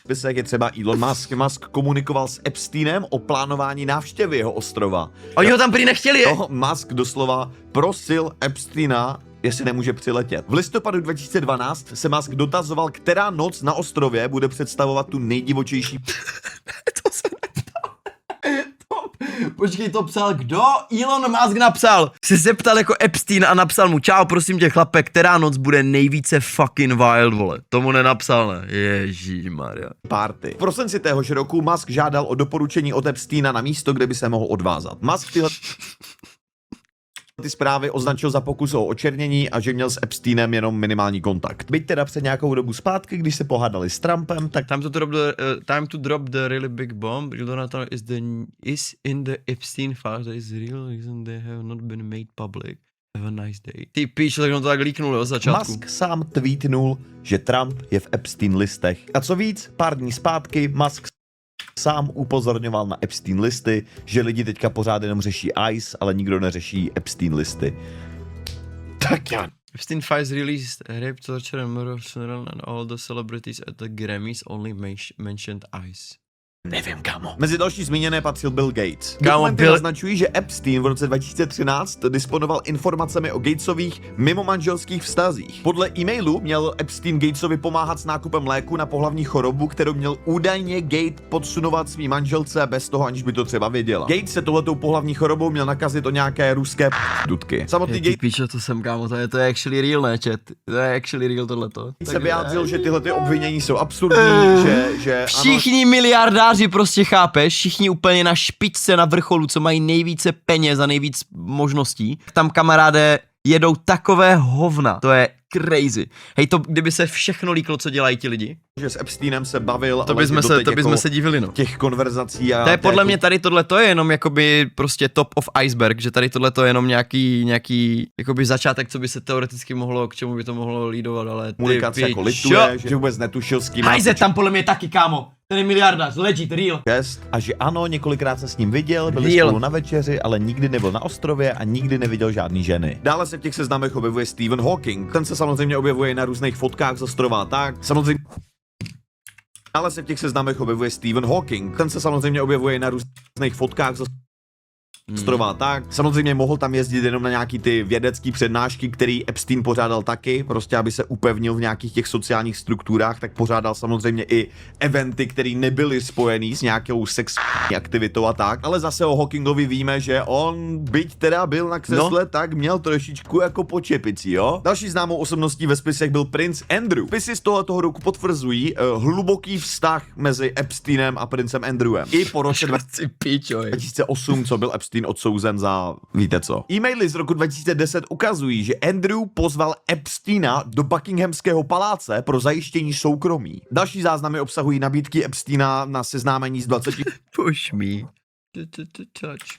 spisech, je třeba Elon Musk. Musk komunikoval s Epsteinem o plánování návštěvy jeho ostrova. Oni ho tam prý nechtěli, je? Musk doslova prosil Epsteina, jestli nemůže přiletět. V listopadu 2012 se Musk dotazoval, která noc na ostrově bude představovat tu nejdivočejší To se neptal. Počkej, to psal kdo? Elon Musk napsal. Jsi se ptal jako Epstein a napsal mu, čau, prosím tě chlape, která noc bude nejvíce fucking wild, vole. Tomu nenapsal, ne? Ježíšmarja. party. V prosinci téhož roku Musk žádal o doporučení od Epsteina na místo, kde by se mohl odvázat. Musk tyhle ty zprávy označil za pokus o očernění a že měl s Epsteinem jenom minimální kontakt. Byť teda před nějakou dobu zpátky, když se pohádali s Trumpem, tak Time to drop the really big bomb. Real Donald is in the Epstein files. That is real reason they have not been made public. Have a nice day. Ty píč, tak on to tak líknul, jo, z začátku. Musk sám tweetnul, že Trump je v Epstein listech. A co víc, pár dní zpátky Musk sám upozorňoval na Epstein listy, že lidi teďka pořád jenom řeší ICE, ale nikdo neřeší Epstein listy. Tak já. Epstein files released rape, torture and murder of Snowden and all the celebrities at the Grammys only mentioned ICE. Nevím, kámo. Mezi další zmíněné patřil Bill Gates. Kámo, Dokumenty Bill- naznačují, že Epstein v roce 2013 disponoval informacemi o Gatesových mimomanželských vztazích. Podle e-mailu měl Epstein Gatesovi pomáhat s nákupem léku na pohlavní chorobu, kterou měl údajně Gate podsunovat svý manželce bez toho, aniž by to třeba věděla. Gates se tohletou pohlavní chorobou měl nakazit o nějaké ruské dutky. Samotný Ty Gates píče, to jsem, kámo, to je actually real, ne, chat? To je actually real tohleto. se vyjádřil, že tyhle ty obvinění jsou absurdní, že ano, Všichni miliardáři prostě chápeš, všichni úplně na špičce, na vrcholu, co mají nejvíce peněz a nejvíc možností. Tam kamaráde jedou takové hovna, to je crazy. Hej, to kdyby se všechno líklo, co dělají ti lidi, že s Epsteinem se bavil, to ale bychom doteď bychom jako se divili, no. těch konverzací a To je podle jako- mě tady tohle to je jenom jakoby prostě top of iceberg, že tady tohle to je jenom nějaký jakoby začátek, co by se teoreticky mohlo, k čemu by to mohlo lídovat, ale ty komunikace jako pičo. lituje, že vůbec netušil s kým má Hajze tam podle mě taky, kámo. Ten je miliardář, legit, real. čest a že ano, několikrát se s ním viděl, byli Real. spolu na večeři, ale nikdy nebyl na ostrově a nikdy neviděl žádný ženy. Dále se v těch seznamech objevuje Stephen Hawking. Ten se samozřejmě objevuje na různých fotkách z ostrova a tak. Samozřejmě Dále se v těch seznamech objevuje Stephen Hawking. Ten se samozřejmě objevuje na různých fotkách z ostrova a tak. Samozřejmě mohl tam jezdit jenom na nějaký ty vědecký přednášky, který Epstein pořádal taky, prostě aby se upevnil v nějakých těch sociálních strukturách, tak pořádal samozřejmě i eventy, které nebyly spojený s nějakou sexuální aktivitou a tak. Ale zase o Hawkingovi víme, že on, byť teda byl na křesle, tak měl trošičku jako počepici, jo? Další známou osobností ve spisech byl princ Andrew. Spisy z tohoto roku potvrzují hluboký vztah mezi Epsteinem a princem Andrewem. I po roce Si pičo, 2008, co byl Epstein odsouzen za, víte co. E-maily z roku 2010 ukazují, že Andrew pozval Epsteina do Buckinghamského paláce pro zajištění soukromí. Další záznamy obsahují nabídky Epsteina na seznámení s 20 Push me.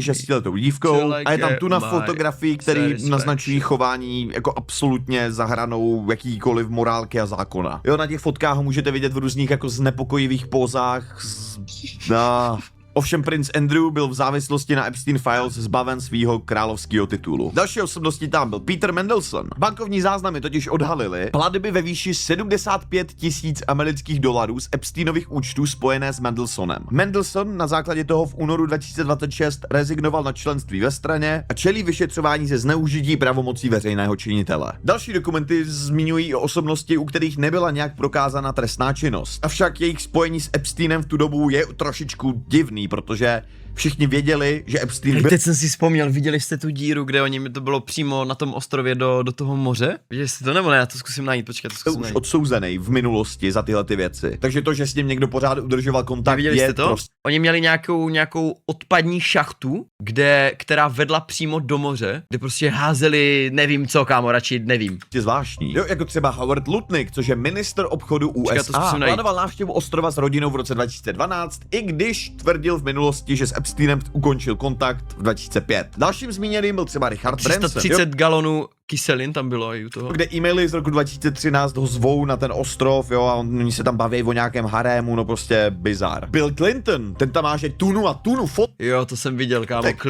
6letou dívkou a je tam tu na fotografii, který satisfaction. naznačují chování jako absolutně za hranou jakýkoliv morálky a zákona. Jo, na těch fotkách ho můžete vidět v různých jako znepokojivých pózách. Ovšem princ Andrew byl v závislosti na Epstein Files zbaven svýho královského titulu. Další osobností tam byl Peter Mandelson. Bankovní záznamy totiž odhalily platby ve výši 75 000 amerických dolarů z Epsteinových účtů spojené s Mandelsonem. Mandelson na základě toho v únoru 2026 rezignoval na členství ve straně a čelí vyšetřování ze zneužití pravomocí veřejného činitele. Další dokumenty zmiňují o osobnosti, u kterých nebyla nějak prokázána trestná činnost. Avšak jejich spojení s Epsteinem v tu dobu je trošičku divný, protože všichni věděli, že Epstein byl Teď jsem si vzpomněl, viděli jste tu díru, kde oni to bylo přímo na tom ostrově do toho moře? Viděli jste to nebo ne? Já to zkusím najít, počkej, to zkusím už najít. odsouzený v minulosti za tyhle ty věci. Takže to, že s ním někdo pořád udržoval kontakt, Viděli je jste to? prostě Oni měli nějakou odpadní šachtu, která vedla přímo do moře, kde prostě házeli, nevím co, kámo, radši nevím. zvláštní. Jo, jako třeba Howard Lutnick, což je ministr obchodu to USA, zkusím najít. plánoval návštěvu ostrova s rodinou v roce 2012, i když tvrdil v minulosti, že s Epsteinem ukončil kontakt v 2005. Dalším zmíněným byl třeba Richard Branson, 330 galonů kyselin tam bylo i u toho. kde e-maily z roku 2013 ho zvou na ten ostrov, jo, a oni se tam baví o nějakém harému, no prostě bizar. Bill Clinton, ten tam má, že tunu a tunu fot. Jo, to jsem viděl, kámo. Tak.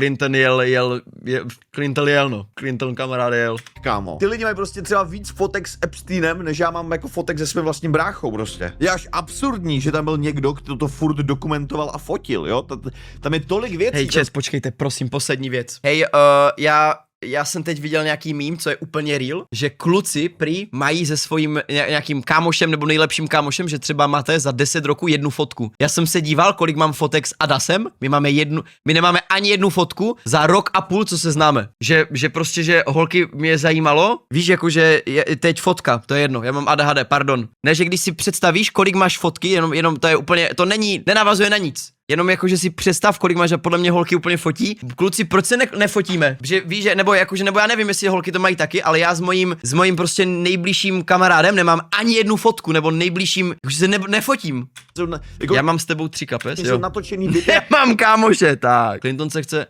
Clinton kamarád jel. Kámo. Ty lidi mají prostě třeba víc fotek s Epsteinem, než já mám jako fotek se svým vlastním bráchou prostě. Je až absurdní, že tam byl někdo, kdo to furt dokumentoval a fotil, jo? Tam je tolik věcí. Hej, čes, počkejte, prosím, poslední věc. Hej, já jsem teď viděl nějaký meme, co je úplně real, že kluci prý mají se svým nějakým kámošem nebo nejlepším kámošem, že třeba máte za 10 roků jednu fotku. Já jsem se díval, kolik mám fotek s Adasem, my nemáme ani jednu fotku za rok a půl, co se známe. Že prostě, že holky mě zajímalo, víš, jakože teď fotka, to je jedno, já mám ADHD, pardon. Ne, že když si představíš, kolik máš fotky, jenom to je úplně, to nenavazuje na nic. Jenom jako, že si představ, kolik máš, a podle mě holky úplně fotí. Kluci, proč se nefotíme? Že víš, že, nebo já nevím, jestli holky to mají taky, ale já s mojím prostě nejbližším kamarádem nemám ani jednu fotku, nebo nejbližším, že se nefotím. Jako, Já mám s tebou 3 kapes, jsou jo. natočený videa. Mám kámoše, tak. Clinton se chce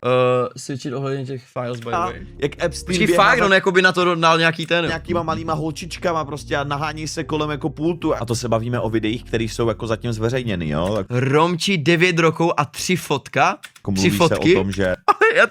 svědčit ohledně těch files, by the way. Jak Epstein Počkej, běhá fakt, za on jako by na to dal nějaký ten. nějakýma malýma holčičkama prostě a nahání se kolem jako pultu. A to se bavíme o videích, které jsou jako zatím zveřejněny, jo. Tak Romči 9 roků a 3 fotka. jako 3 mluví fotky. se o tom, že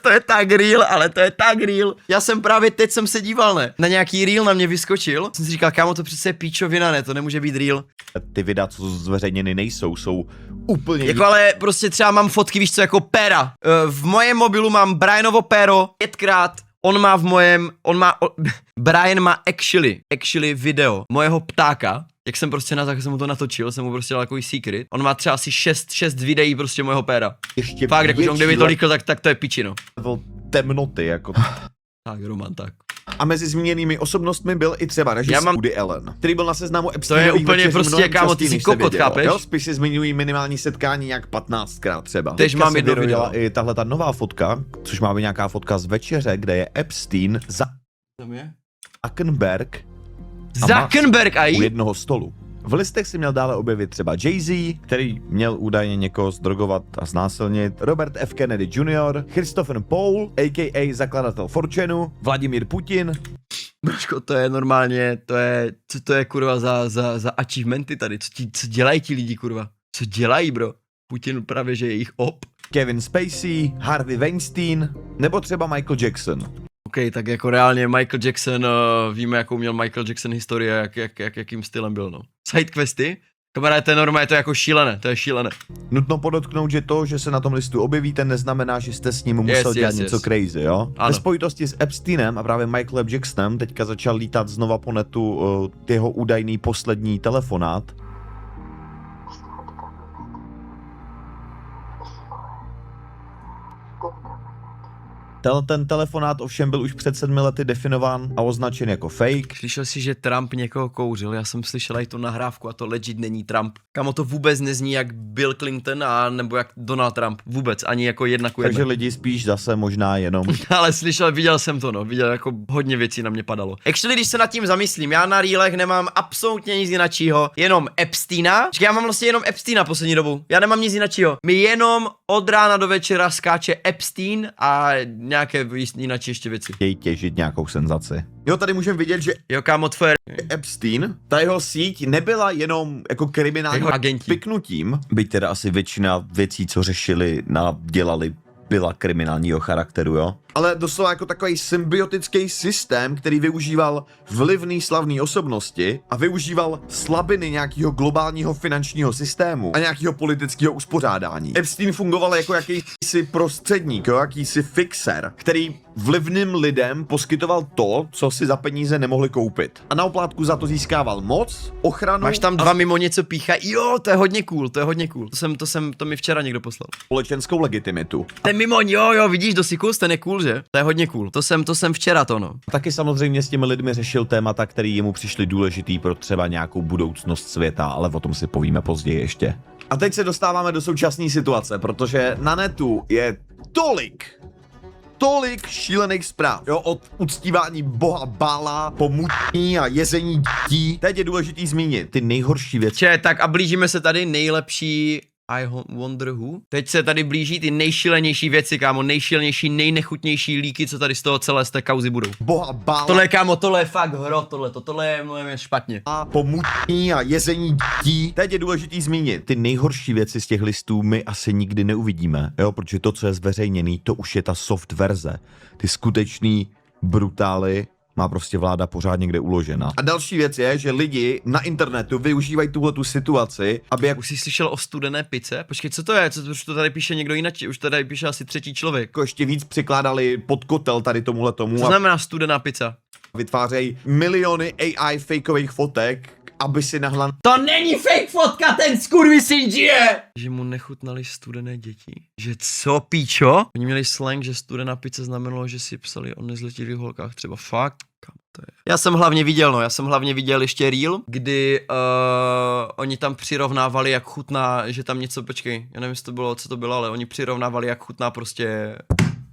To je tak real, ale to je tak real. Já jsem právě teď jsem se díval, ne? Na nějaký reel na mě vyskočil. Jsem si říkal, kámo, to přece je píčovina, ne? To nemůže být real. ty videa, co zveřejněny nejsou, jsou úplně Jako ale prostě třeba mám fotky, víš co, jako péra. V mojem mobilu mám Brianovo péro 5krát. Brian má actually video mojeho ptáka. Jak jsem prostě tak jsem mu to natočil, jsem mu prostě dal takový secret. On má třeba asi 6 videí prostě mojeho péra. ještě Fakt, jakože on kdyby to větší líkl, tak to je pičino. level temnoty, jako. Tak, Roman, tak. A mezi zmíněnými osobnostmi byl i třeba režisér Woody Allen, který byl na seznamu Epsteinových úplně večeřů prostě, mnohem kámo, ty častěji, jsi než se kokot, vědělo. chápeš? Jo, spisy zmiňují minimální setkání nějak 15krát třeba. Tež Teďka mám se jedno vyrojila video. i tahle ta nová fotka, což má být nějaká fotka z večeře, kde je Epstein za Tam je? Zuckerberg Zuckerberg a u jednoho stolu. V listech si měl dále objevit třeba Jay-Z, který měl údajně někoho zdrogovat a znásilnit, Robert F. Kennedy Jr., Christopher Paul, a.k.a. zakladatel Fortuneu, Vladimír Putin. Brožko, to je normálně, co to je kurva za achievementy tady, co dělají ti lidi, kurva? Co dělají, bro? Putin právě, že je jejich op. Kevin Spacey, Harvey Weinstein, nebo třeba Michael Jackson. OK, tak jako reálně Michael Jackson, víme, jakou měl Michael Jackson historie, jakým stylem byl, no. Sidequesty? Kamaráde, to je normálně, to je jako šílené, to je šílené. Nutno podotknout, že to, že se na tom listu objevíte, neznamená, že jste s ním musel dělat něco crazy, jo? Ano. Ve spojitosti s Epsteinem a právě Michaelem Jacksonem teďka začal lítat znova po netu jeho údajný poslední telefonát. Ten telefonát ovšem byl už před 7 lety definován a označen jako fake. Slyšel jsi, že Trump někoho kouřil? Já jsem slyšel i tu nahrávku a to legit není Trump. Kamo, to vůbec nezní jak Bill Clinton a nebo jak Donald Trump. Vůbec, ani jako 1:1. Takže lidi spíš zase možná jenom. Ale viděl jsem to, no. Viděl, jako hodně věcí na mě padalo. Actually, když se nad tím zamyslím, já na reelech nemám absolutně nic jiného, jenom Epsteina. Já mám vlastně jenom Epsteina poslední dobu. Já nemám nic jiného. My jenom od rána do večera skáče Epstein a nějaké jiné ještě věci. chtějí těžit nějakou senzaci. Jo, tady můžeme vidět, že Jo, kámo, tvoje Epstein, ta jeho síť nebyla jenom jako kriminálním Jeho agenti. piknutím, byť teda asi většina věcí, co řešili, dělali, byla kriminálního charakteru, jo. Ale doslova jako takový symbiotický systém, který využíval vlivný slavný osobnosti a využíval slabiny nějakého globálního finančního systému a nějakého politického uspořádání. Epstein fungoval jako jakýsi prostředník, jo, jakýsi fixer, který vlivným lidem poskytoval to, co si za peníze nemohli koupit. A na oplátku za to získával moc, ochranu Máš tam a dva mimo něco píchají, jo, to je hodně cool, to je hodně cool. To mi včera někdo poslal. společenskou legitimitu. Ten mimo, jo, vidíš, Dosikus, ten je cool, že? To je hodně cool. To jsem včera to, no. Taky samozřejmě s těmi lidmi řešil témata, které jemu přišly důležitý pro třeba nějakou budoucnost světa, ale o tom si povíme později ještě. A teď se dostáváme do současné situace, protože na netu je tolik šílených zpráv, jo, od uctívání boha Bála po mutní a jezení dětí. Teď je důležitý zmínit ty nejhorší věci. Tak a blížíme se tady nejlepší wonder who. Teď se tady blíží ty nejšílenější věci, kámo, nejšílenější, nejnechutnější líky, co tady z toho celé z té kauzy budou. Boha Bála Tohle, kámo, tohle je fakt hro, tohle je mnohem špatně. a po mutní a jezení dětí. Teď je důležitý zmínit, ty nejhorší věci z těch listů my asi nikdy neuvidíme, jo, protože to, co je zveřejněný, to už je ta soft verze. Ty skutečný brutály má prostě vláda pořád někde uložena. A další věc je, že lidi na internetu využívají tuhletu situaci, aby jak Už jsi slyšel o studené pice? Počkej, co to je? Už to tady píše někdo jinak? Už to tady píše asi třetí člověk. jako ještě víc přikládali pod kotel tady tomuhle tomu Co a znamená studená pizza? vytvářejí miliony AI fakeových fotek, aby si nahlan To není fake fotka, ten skurvisyn žije! Že mu nechutnali studené děti. Že co, píčo? Oni měli slang, že studená pizza znamenalo, že si psali o nezletilých holkách. Třeba fakt. Kam to je? Já jsem hlavně viděl ještě reel, kdy oni tam přirovnávali, jak chutná, že tam něco, počkej, já nevím, co to bylo, ale oni přirovnávali, jak chutná prostě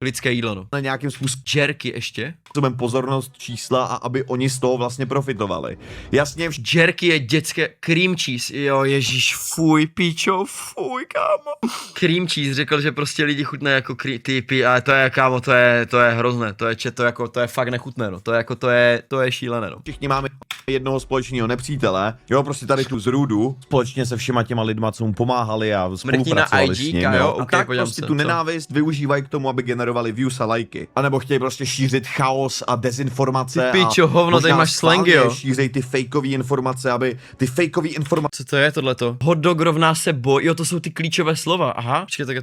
lidské jídlo, no. na nějakým způsobem Jerky ještě. pozornost čísla a aby oni z toho vlastně profitovali. Jasně, Jerky je dětské cream cheese, jo, ježíš, fuj, píčo, fuj, kámo. Cream cheese, řekl, že prostě lidi chutné jako typy, ale to je, kámo, to je hrozné, to je fakt nechutné, no, to je šílené, no. všichni máme jednoho společného nepřítele, jo, prostě tady tu zrůdu, společně se všema těma lidma, co mu pomáhali a spolupracovali IG, s ním, jo, jo. A ok, tak podívám prostě se, tu co? nenávist využívají k tomu, aby generovali views a lajky. A nebo chtějí prostě šířit chaos a dezinformace. Ty pičo, a hovno, tady možná máš slangy, schválně jo. šířejí ty fakeové informace, aby ty fakeové informace Co to je tohleto? Hot dog rovná se boj, jo, to jsou ty klíčové slova, aha, počkej, tak já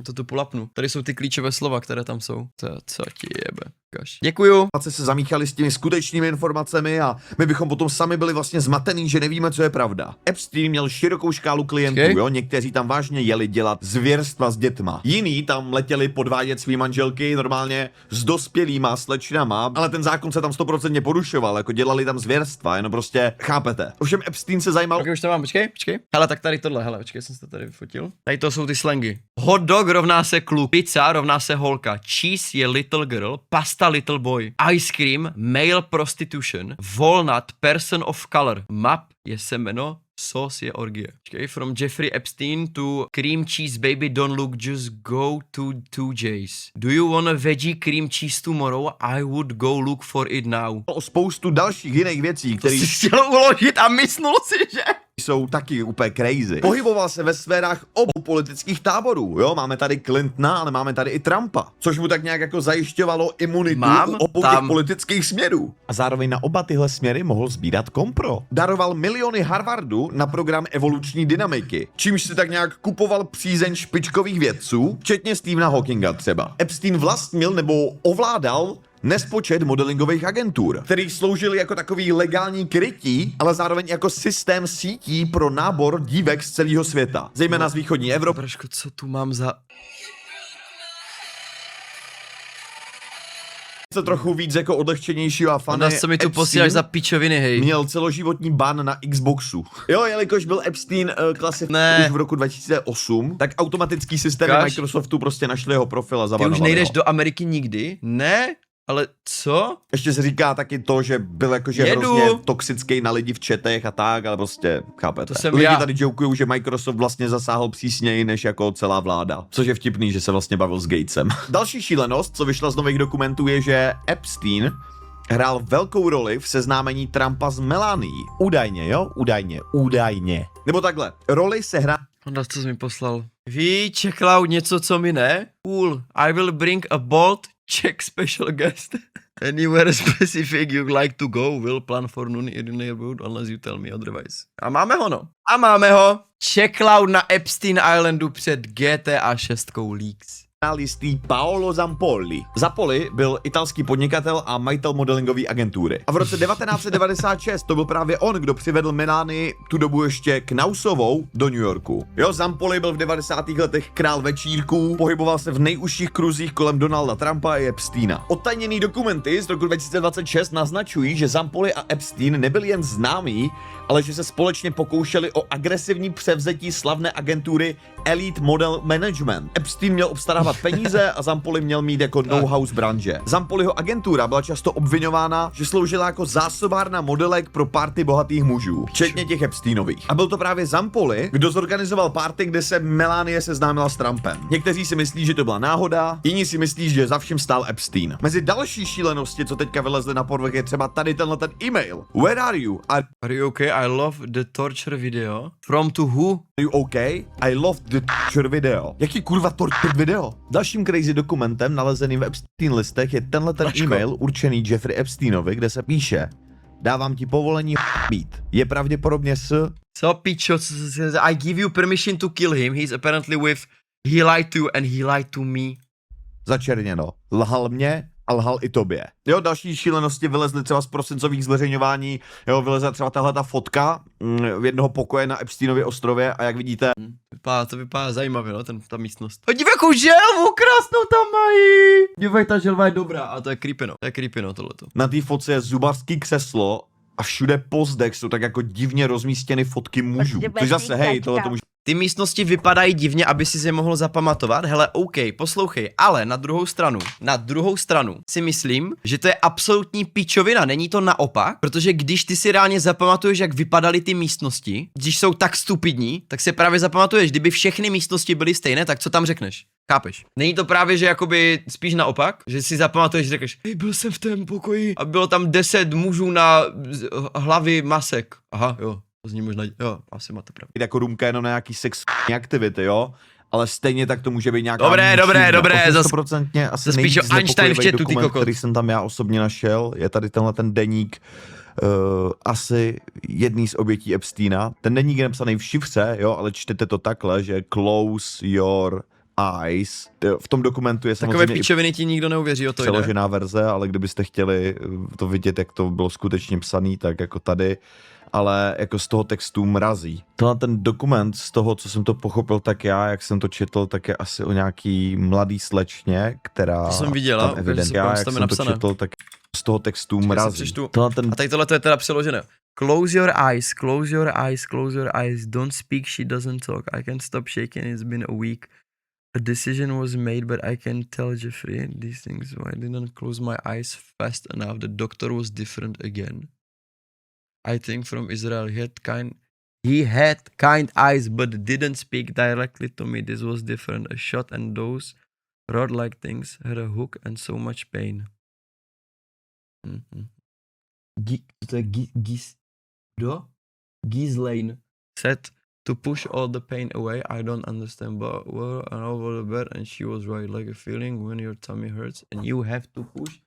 to tu polapnu. Tady jsou ty klíčové slova, které tam jsou. Co ti jebe, kaš. Děkuju. se zamíchali s těmi skutečnými informacemi a my bychom potom sami byli vlastně zmatený, že nevíme, co je pravda. Epstein měl širokou škálu klientů, Okay. jo, někteří tam vážně jeli dělat zvěrstva s dětma. Jiní tam letěli podvádět svý manželky normálně s dospělýma slečnama, ale ten zákon se tam 100% porušoval, jako dělali tam zvěrstva, jenom prostě chápete. Ovšem Epstein se zajímal Ok, už to mám, počkej. Hele, tak tady tohle, hele, počkej, jsem se to tady vyfotil. Tady to jsou ty slangy. Hot dog rovná se kluk, pizza rovná se holka, cheese je little girl, pasta little boy, ice cream, male prostitution, walnut, person of color, map je semeno, sauce je orgie. Okay, from Jeffrey Epstein to cream cheese baby don't look, just go to 2J's. Do you want a veggie cream cheese tomorrow? I would go look for it now. o spoustu dalších jiných věcí, To které jsi chtěl uložit a mysnul si, že? jsou taky úplně crazy. Pohyboval se ve sférách obou politických táborů, jo, máme tady Clintona, ale máme tady i Trumpa, což mu tak nějak jako zajišťovalo imunitu Mám u obou tam- těch politických směrů. A zároveň na oba tyhle směry mohl sbírat kompro. Daroval miliony Harvardu na program evoluční dynamiky, čímž si tak nějak kupoval přízeň špičkových vědců, včetně Stephena Hawkinga třeba. Epstein vlastnil nebo ovládal nespočet modelingových agentur, který sloužili jako takový legální krytí, ale zároveň jako systém sítí pro nábor dívek z celého světa, zejména z východní Evropy. Braško, co tu mám za... Se trochu víc jako odlehčenějšího a fany. Ona, co mi tu posíláš za pičoviny, hej. Měl celoživotní ban na Xboxu. Jo, jelikož byl Epstein klasifikovaný Ne. už v roku 2008, tak automatický systémy Kaž? Microsoftu prostě našli jeho profil a Ty zavanovali už nejdeš ho. do Ameriky nikdy? Ne? Ale co? Ještě se říká taky to, že byl jakože Jedu. hrozně toxický na lidi v chatech a tak, ale prostě, chápete. To jsem Lidi já. tady jokujou, že Microsoft vlastně zasáhl přísněji než jako celá vláda. Což je vtipný, že se vlastně bavil s Gatesem. Další šílenost, co vyšla z nových dokumentů, je, že Epstein hrál velkou roli v seznámení Trumpa s Melanií. Údajně, jo? Údajně. Nebo takhle, roli se hrá Honda, co jsi mi poslal? Ví, check out něco, co mi ne? Cool, I will bring a bold Czech special guest. Anywhere specific you like to go, will plan for noon in the neighborhood unless you tell me otherwise. A máme ho, no. A máme ho. Check out na Epstein Islandu před GTA 6 Leaks. jistý Paolo Zampolli. Zampolli byl italský podnikatel a majitel modelingové agentury. A v roce 1996 to byl právě on, kdo přivedl Melanii, tu dobu ještě Knausovou, do New Yorku. Jo, Zampolli byl v 90. letech král večírků, pohyboval se v nejužších kruzích kolem Donalda Trumpa a Epsteina. Odtajněný dokumenty z roku 2026 naznačují, že Zampolli a Epstein nebyli jen známí, ale že se společně pokoušeli o agresivní převzetí slavné agentury Elite Model Management. Epstein měl obstarávat peníze a Zampolli měl mít jako know-how z branže. Zampoliho agentura byla často obvinována, že sloužila jako zásobárna modelek pro party bohatých mužů, včetně těch Epsteinových. A byl to právě Zampolli, kdo zorganizoval party, kde se Melanie seznámila s Trumpem. Někteří si myslí, že to byla náhoda, jiní si myslí, že za vším stál Epstein. Mezi další šílenosti, co teďka vylezly na povrch, je třeba tady tenhle ten e-mail. Where are you? Are you okay? I love the torture video. From to who? Are you okay? I love the torture video. Jaký kurva torture video? Dalším crazy dokumentem nalezeným v Epstein listech je tenhle ten e-mail určený Jeffrey Epsteinovi, kde se píše: dávám ti povolení být. Je pravděpodobně s... So pičo, I give you permission to kill him. He's apparently with... He lied to you and he lied to me. Začerněno. Lhal mě a lhal i tobě. Jo, další šílenosti vylezly třeba z prosincových zveřejňování. Jo, vylezla třeba tahle ta fotka v jednoho pokoje na Epsteinově ostrově a jak vidíte... To vypadá zajímavě, no, ta místnost. A dívej, jakou želvu krásnou tam mají. Dívej, ta želva je dobrá a to je creepy, no, tohleto. Na té fotce je zubařský křeslo a všude po zdech jsou tak jako divně rozmístěny fotky mužů. Což zase, hej, tohle to může... Ty místnosti vypadají divně, aby si je mohl zapamatovat. Hele, OK, poslouchej, ale na druhou stranu si myslím, že to je absolutní pičovina, není to naopak, protože když ty si reálně zapamatuješ, jak vypadaly ty místnosti, když jsou tak stupidní, tak si právě zapamatuješ, kdyby všechny místnosti byly stejné, tak co tam řekneš? Chápeš? Není to právě, že jakoby spíš naopak, že si zapamatuješ, že řekneš, hej, byl jsem v tom pokoji a bylo tam 10 mužů na hlavy masek. Aha, jo. To zní možná, jo, asi máte pravdu. Jako růmka jenom na nějaký sexuální aktivity, jo? Ale stejně tak to může být nějaká... Dobré, zase 100% asi spíš nejvíc Einstein v chatu, ty dokument, kokot. který jsem tam já osobně našel, je tady tenhle ten deník asi jedný z obětí Epsteina. Ten deník je napsaný v šifře, jo, ale čtete to takhle, že close your eyes. V tom dokumentu je takové samozřejmě pičoviny ti nikdo neuvěří, o to jde. přeložená verze, ale kdybyste chtěli to vidět, jak to bylo skutečně psaný, tak jako tady, ale jako z toho textu mrazí. Tenhle ten dokument, z toho, co jsem to pochopil, tak já, jak jsem to četl, tak je asi o nějaký mladý slečně, která To jsem viděla, tam evidentně, já, jak jsem to četl, tak z toho textu mrazí. A tady tohle je teda přeložené. Close your eyes, close your eyes, close your eyes, don't speak, she doesn't talk, I can't stop shaking, it's been a week. A decision was made, but I can tell Jeffrey these things. Why didn't close my eyes fast enough? The doctor was different again. I think from Israel. He had kind eyes, but didn't speak directly to me. This was different. A shot and those rod-like things had a hook and so much pain. Ghislaine said to push all the pain away. I don't understand, but we're over the bed and she was right, like a feeling when your tummy hurts and you have to push.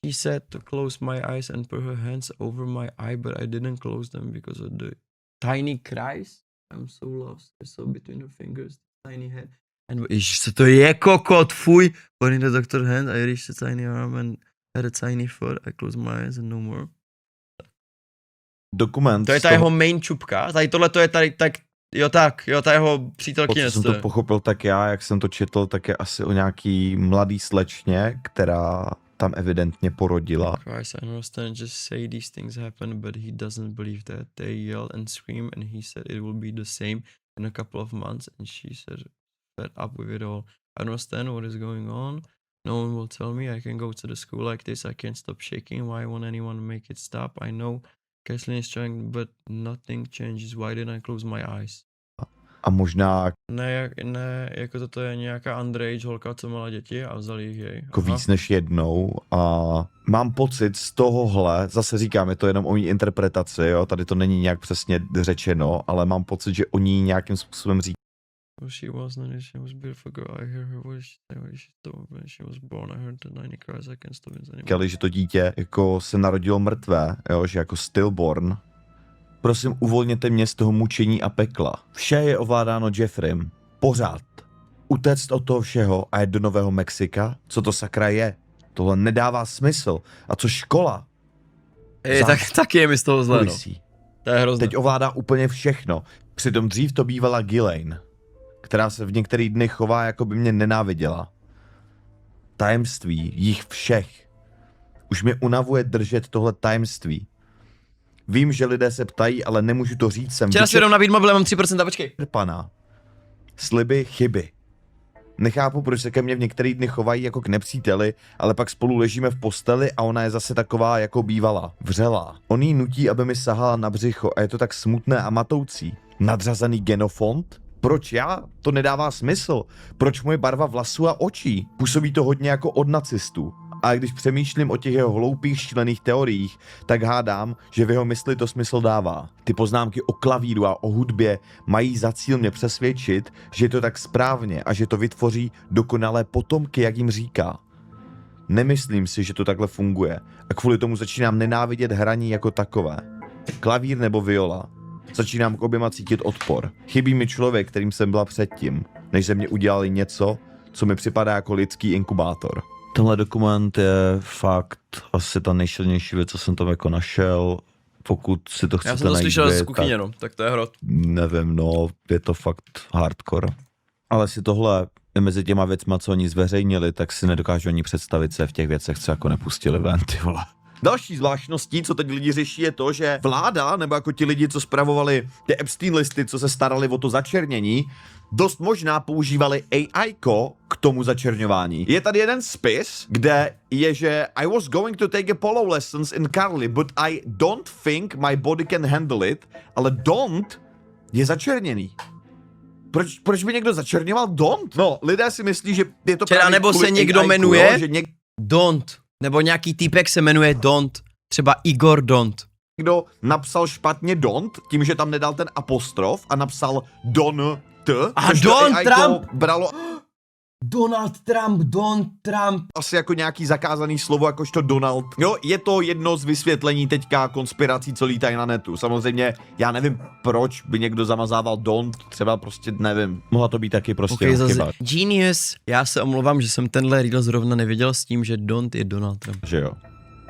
She said to close my eyes and put her hands over my eye, but I didn't close them because of the tiny cries. I'm so lost. I saw between her fingers the tiny head. And Ježiš, co to je, kokot, fuj! But in the doctor's hand, I reached the tiny arm and had a tiny foot. I closed my eyes and no more. Dokument. To je ta jeho main čupka. Tady tohle to je tady tak, jo, ta jeho přítelkyně. Co jsem to pochopil, tak já, jak jsem to četl, tak je asi o nějaký mladý slečně, která tam evidentně porodila. Christ, I understand, just say these things happen, but he doesn't believe that. They yell and scream and he said it will be the same in a couple of months and she said fed up with it all. I understand what is going on. No one will tell me I can go to the school like this. I can't stop shaking. Why won't anyone make it stop? I know Kathleen is trying, but nothing changes. Why didn't I close my eyes? A možná Ne, jako toto je nějaká underage holka, co měla děti a vzali jich jej. jako víc než jednou a mám pocit z tohohle, zase říkám, je to jenom o mý interpretaci, jo, tady to není nějak přesně řečeno, ale mám pocit, že oni nějakým způsobem říkají, She was not, she was beautiful girl. I hear her voice when she told when she was born. I heard the 90 cries. I can't stop it anymore. že to dítě jako se narodilo mrtvé, jo, že jako stillborn. Prosím, uvolněte mě z toho mučení a pekla. Vše je ovládáno Jeffrem. Pořád. Utéct od toho všeho a jet do Nového Mexika? Co to sakra je? Tohle nedává smysl. A co škola? Taky je mi z toho zle, no. Kulisí. To je hrozné. Teď ovládá úplně všechno. Přitom dřív to bývala Ghislaine, která se v některých dnech chová, jako by mě nenáviděla. Tajemství jich všech. Už mě unavuje držet tohle tajemství. Vím, že lidé se ptají, ale nemůžu to říct, jsem Včera si jdou nabít mobilem, mám 3%, počkej. vyčerpaná. Sliby, chyby. Nechápu, proč se ke mně v některých dny chovají jako k nepříteli, ale pak spolu ležíme v posteli a ona je zase taková, jako bývala. Vřelá. On jí nutí, aby mi sahala na břicho a je to tak smutné a matoucí. Nadřazený genofond? Proč já? To nedává smysl. Proč moje barva vlasů a očí? Působí to hodně jako od nacistů. A když přemýšlím o těch jeho hloupých šílených teoriích, tak hádám, že v jeho mysli to smysl dává. Ty poznámky o klavíru a o hudbě mají za cíl mě přesvědčit, že je to tak správně a že to vytvoří dokonalé potomky, jak jim říká. Nemyslím si, že to takhle funguje a kvůli tomu začínám nenávidět hraní jako takové. Klavír nebo viola. Začínám k oběma cítit odpor. Chybí mi člověk, kterým jsem byla předtím, než ze mě udělali něco, co mi připadá jako lidský inkubátor. Tenhle dokument je fakt asi ta nejsilnější věc, co jsem tam jako našel. Pokud si to chcete Já jsem to najít slyšel vy, z kuchyně, no, tak to je hrot. nevím, no, je to fakt hardcore. Ale si tohle mezi těma věcma, co oni zveřejnili, tak si nedokážu ani představit se v těch věcech, co jako nepustili ven, ty vole. Další zvláštností, co teď lidi řeší, je to, že vláda, nebo jako ti lidi, co spravovali ty Epstein listy, co se starali o to začernění, dost možná používali AI-ko k tomu začerňování. Je tady jeden spis, kde je, že I was going to take a polo lessons in Carly, but I don't think my body can handle it, ale don't je začerněný. Proč by někdo začerňoval don't? No, lidé si myslí, že je to Teda právě nebo kvůli se někdo AI-ku, jmenuje jo, že Don't. Nebo nějaký týpek se jmenuje Don't. Třeba Igor Don't. někdo napsal špatně don't, tím, že tam nedal ten apostrof a napsal don t. A což to Don AI-ko Trump! bralo Donald Trump, Don Trump. asi jako nějaký zakázaný slovo, jakožto Donald. Jo, je to jedno z vysvětlení teďka konspirací, co lítají na netu. Samozřejmě, já nevím, proč by někdo zamazával don't, třeba prostě nevím. Mohla to být taky prostě Okay, zase chyba, genius. Já se omlouvám, že jsem tenhle reel zrovna neviděl s tím, že Don't je Donald Trump. že jo.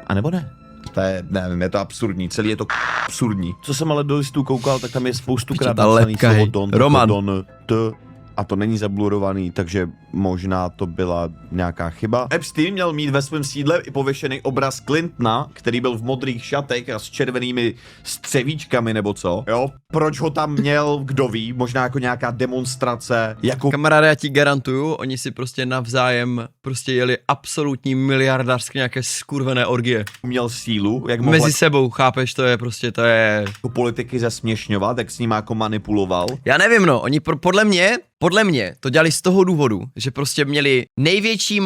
A nebo ne? To je, nevím, je to absurdní, celý je to absurdní. Co jsem ale do listů koukal, tak tam je spoustukrát Ta napsaný lepka, slovo hej. don, Roman. don, t, a to není zablurovaný, takže možná to byla nějaká chyba. Epstein měl mít ve svém sídle i pověšený obraz Clintona, který byl v modrých šatech a s červenými střevíčkami nebo co. Jo, proč ho tam měl, kdo ví, možná jako nějaká demonstrace, jako Kamaráde, já ti garantuju, oni si prostě navzájem prostě jeli absolutní miliardářské nějaké skurvené orgie. měl sílu, jak mohl Mezi sebou, chápeš, to je prostě, to je... jako politiky zesměšňovat, jak s ním jako manipuloval. Já nevím, no, oni podle mě to dělali z toho důvodu, že prostě měli největší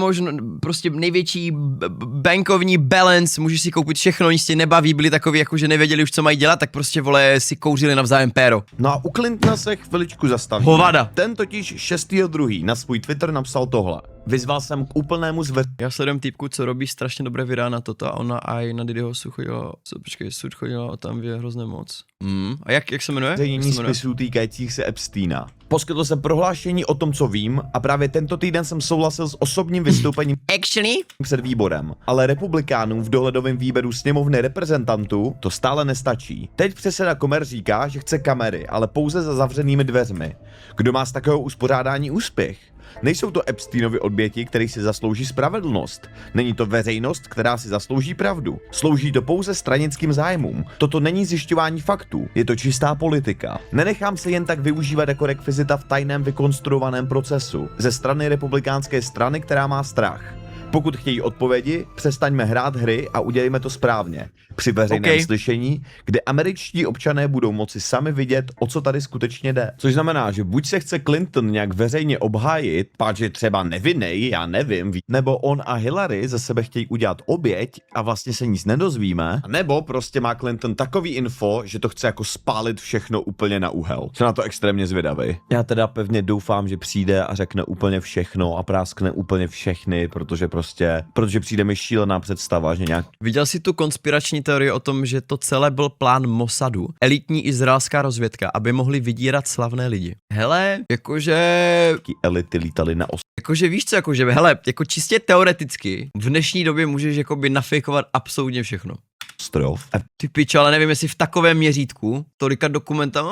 bankovní balance, můžeš si koupit všechno, nic tě nebaví, byli takový jako, že nevěděli už, co mají dělat, tak prostě, vole, si kouřili navzájem péro. No a u Clintona se chviličku zastaví. Hovada. Ten totiž 6.2. na svůj Twitter napsal tohle. Vyzval jsem k úplnému Já sledujem týpku, co robí strašně dobré videa na toto a ona i na Didyho chodila a tam je hrozně moc. A jak se jmenuje? zveřejnění spisů týkajících se Epsteina. Poskytl jsem prohlášení o tom, co vím, a právě tento týden jsem souhlasil s osobním vystoupením Actually? před výborem. Ale republikánům v dohledovém výběru sněmovny reprezentantů to stále nestačí. Teď předseda Comer říká, že chce kamery, ale pouze za zavřenými dveřmi. Kdo má z takového uspořádání úspěch? Nejsou to Epsteinovi oběti, který si zaslouží spravedlnost. Není to veřejnost, která si zaslouží pravdu. Slouží to pouze stranickým zájmům. Toto není zjišťování faktů, je to čistá politika. Nenechám se jen tak využívat jako rekvizita v tajném vykonstruovaném procesu ze strany republikánské strany, která má strach. Pokud chtějí odpovědi, přestaňme hrát hry a udělejme to správně. Při veřejném slyšení, kde američtí občané budou moci sami vidět, o co tady skutečně jde. Což znamená, že buď se chce Clinton nějak veřejně obhájit, páč je třeba nevinnej, já nevím, nebo on a Hillary ze sebe chtějí udělat oběť a vlastně se nic nedozvíme, nebo prostě má Clinton takový info, že to chce jako spálit všechno úplně na úhel. Jsem na to extrémně zvědavý. Já teda pevně doufám, že přijde a řekne úplně všechno a práskne úplně všechny, protože přijde mi šílená představa, že nějak... Viděl jsi tu konspirační teorii o tom, že to celé byl plán Mossadu, elitní izraelská rozvědka, aby mohli vydírat slavné lidi. Hele, jakože elity lítali na jakože víš co, jakože, hele, jako čistě teoreticky, v dnešní době můžeš jakoby nafejkovat absolutně všechno. ostrov. Ty pičo, ale nevím, jestli v takovém měřítku, tolika dokumenta,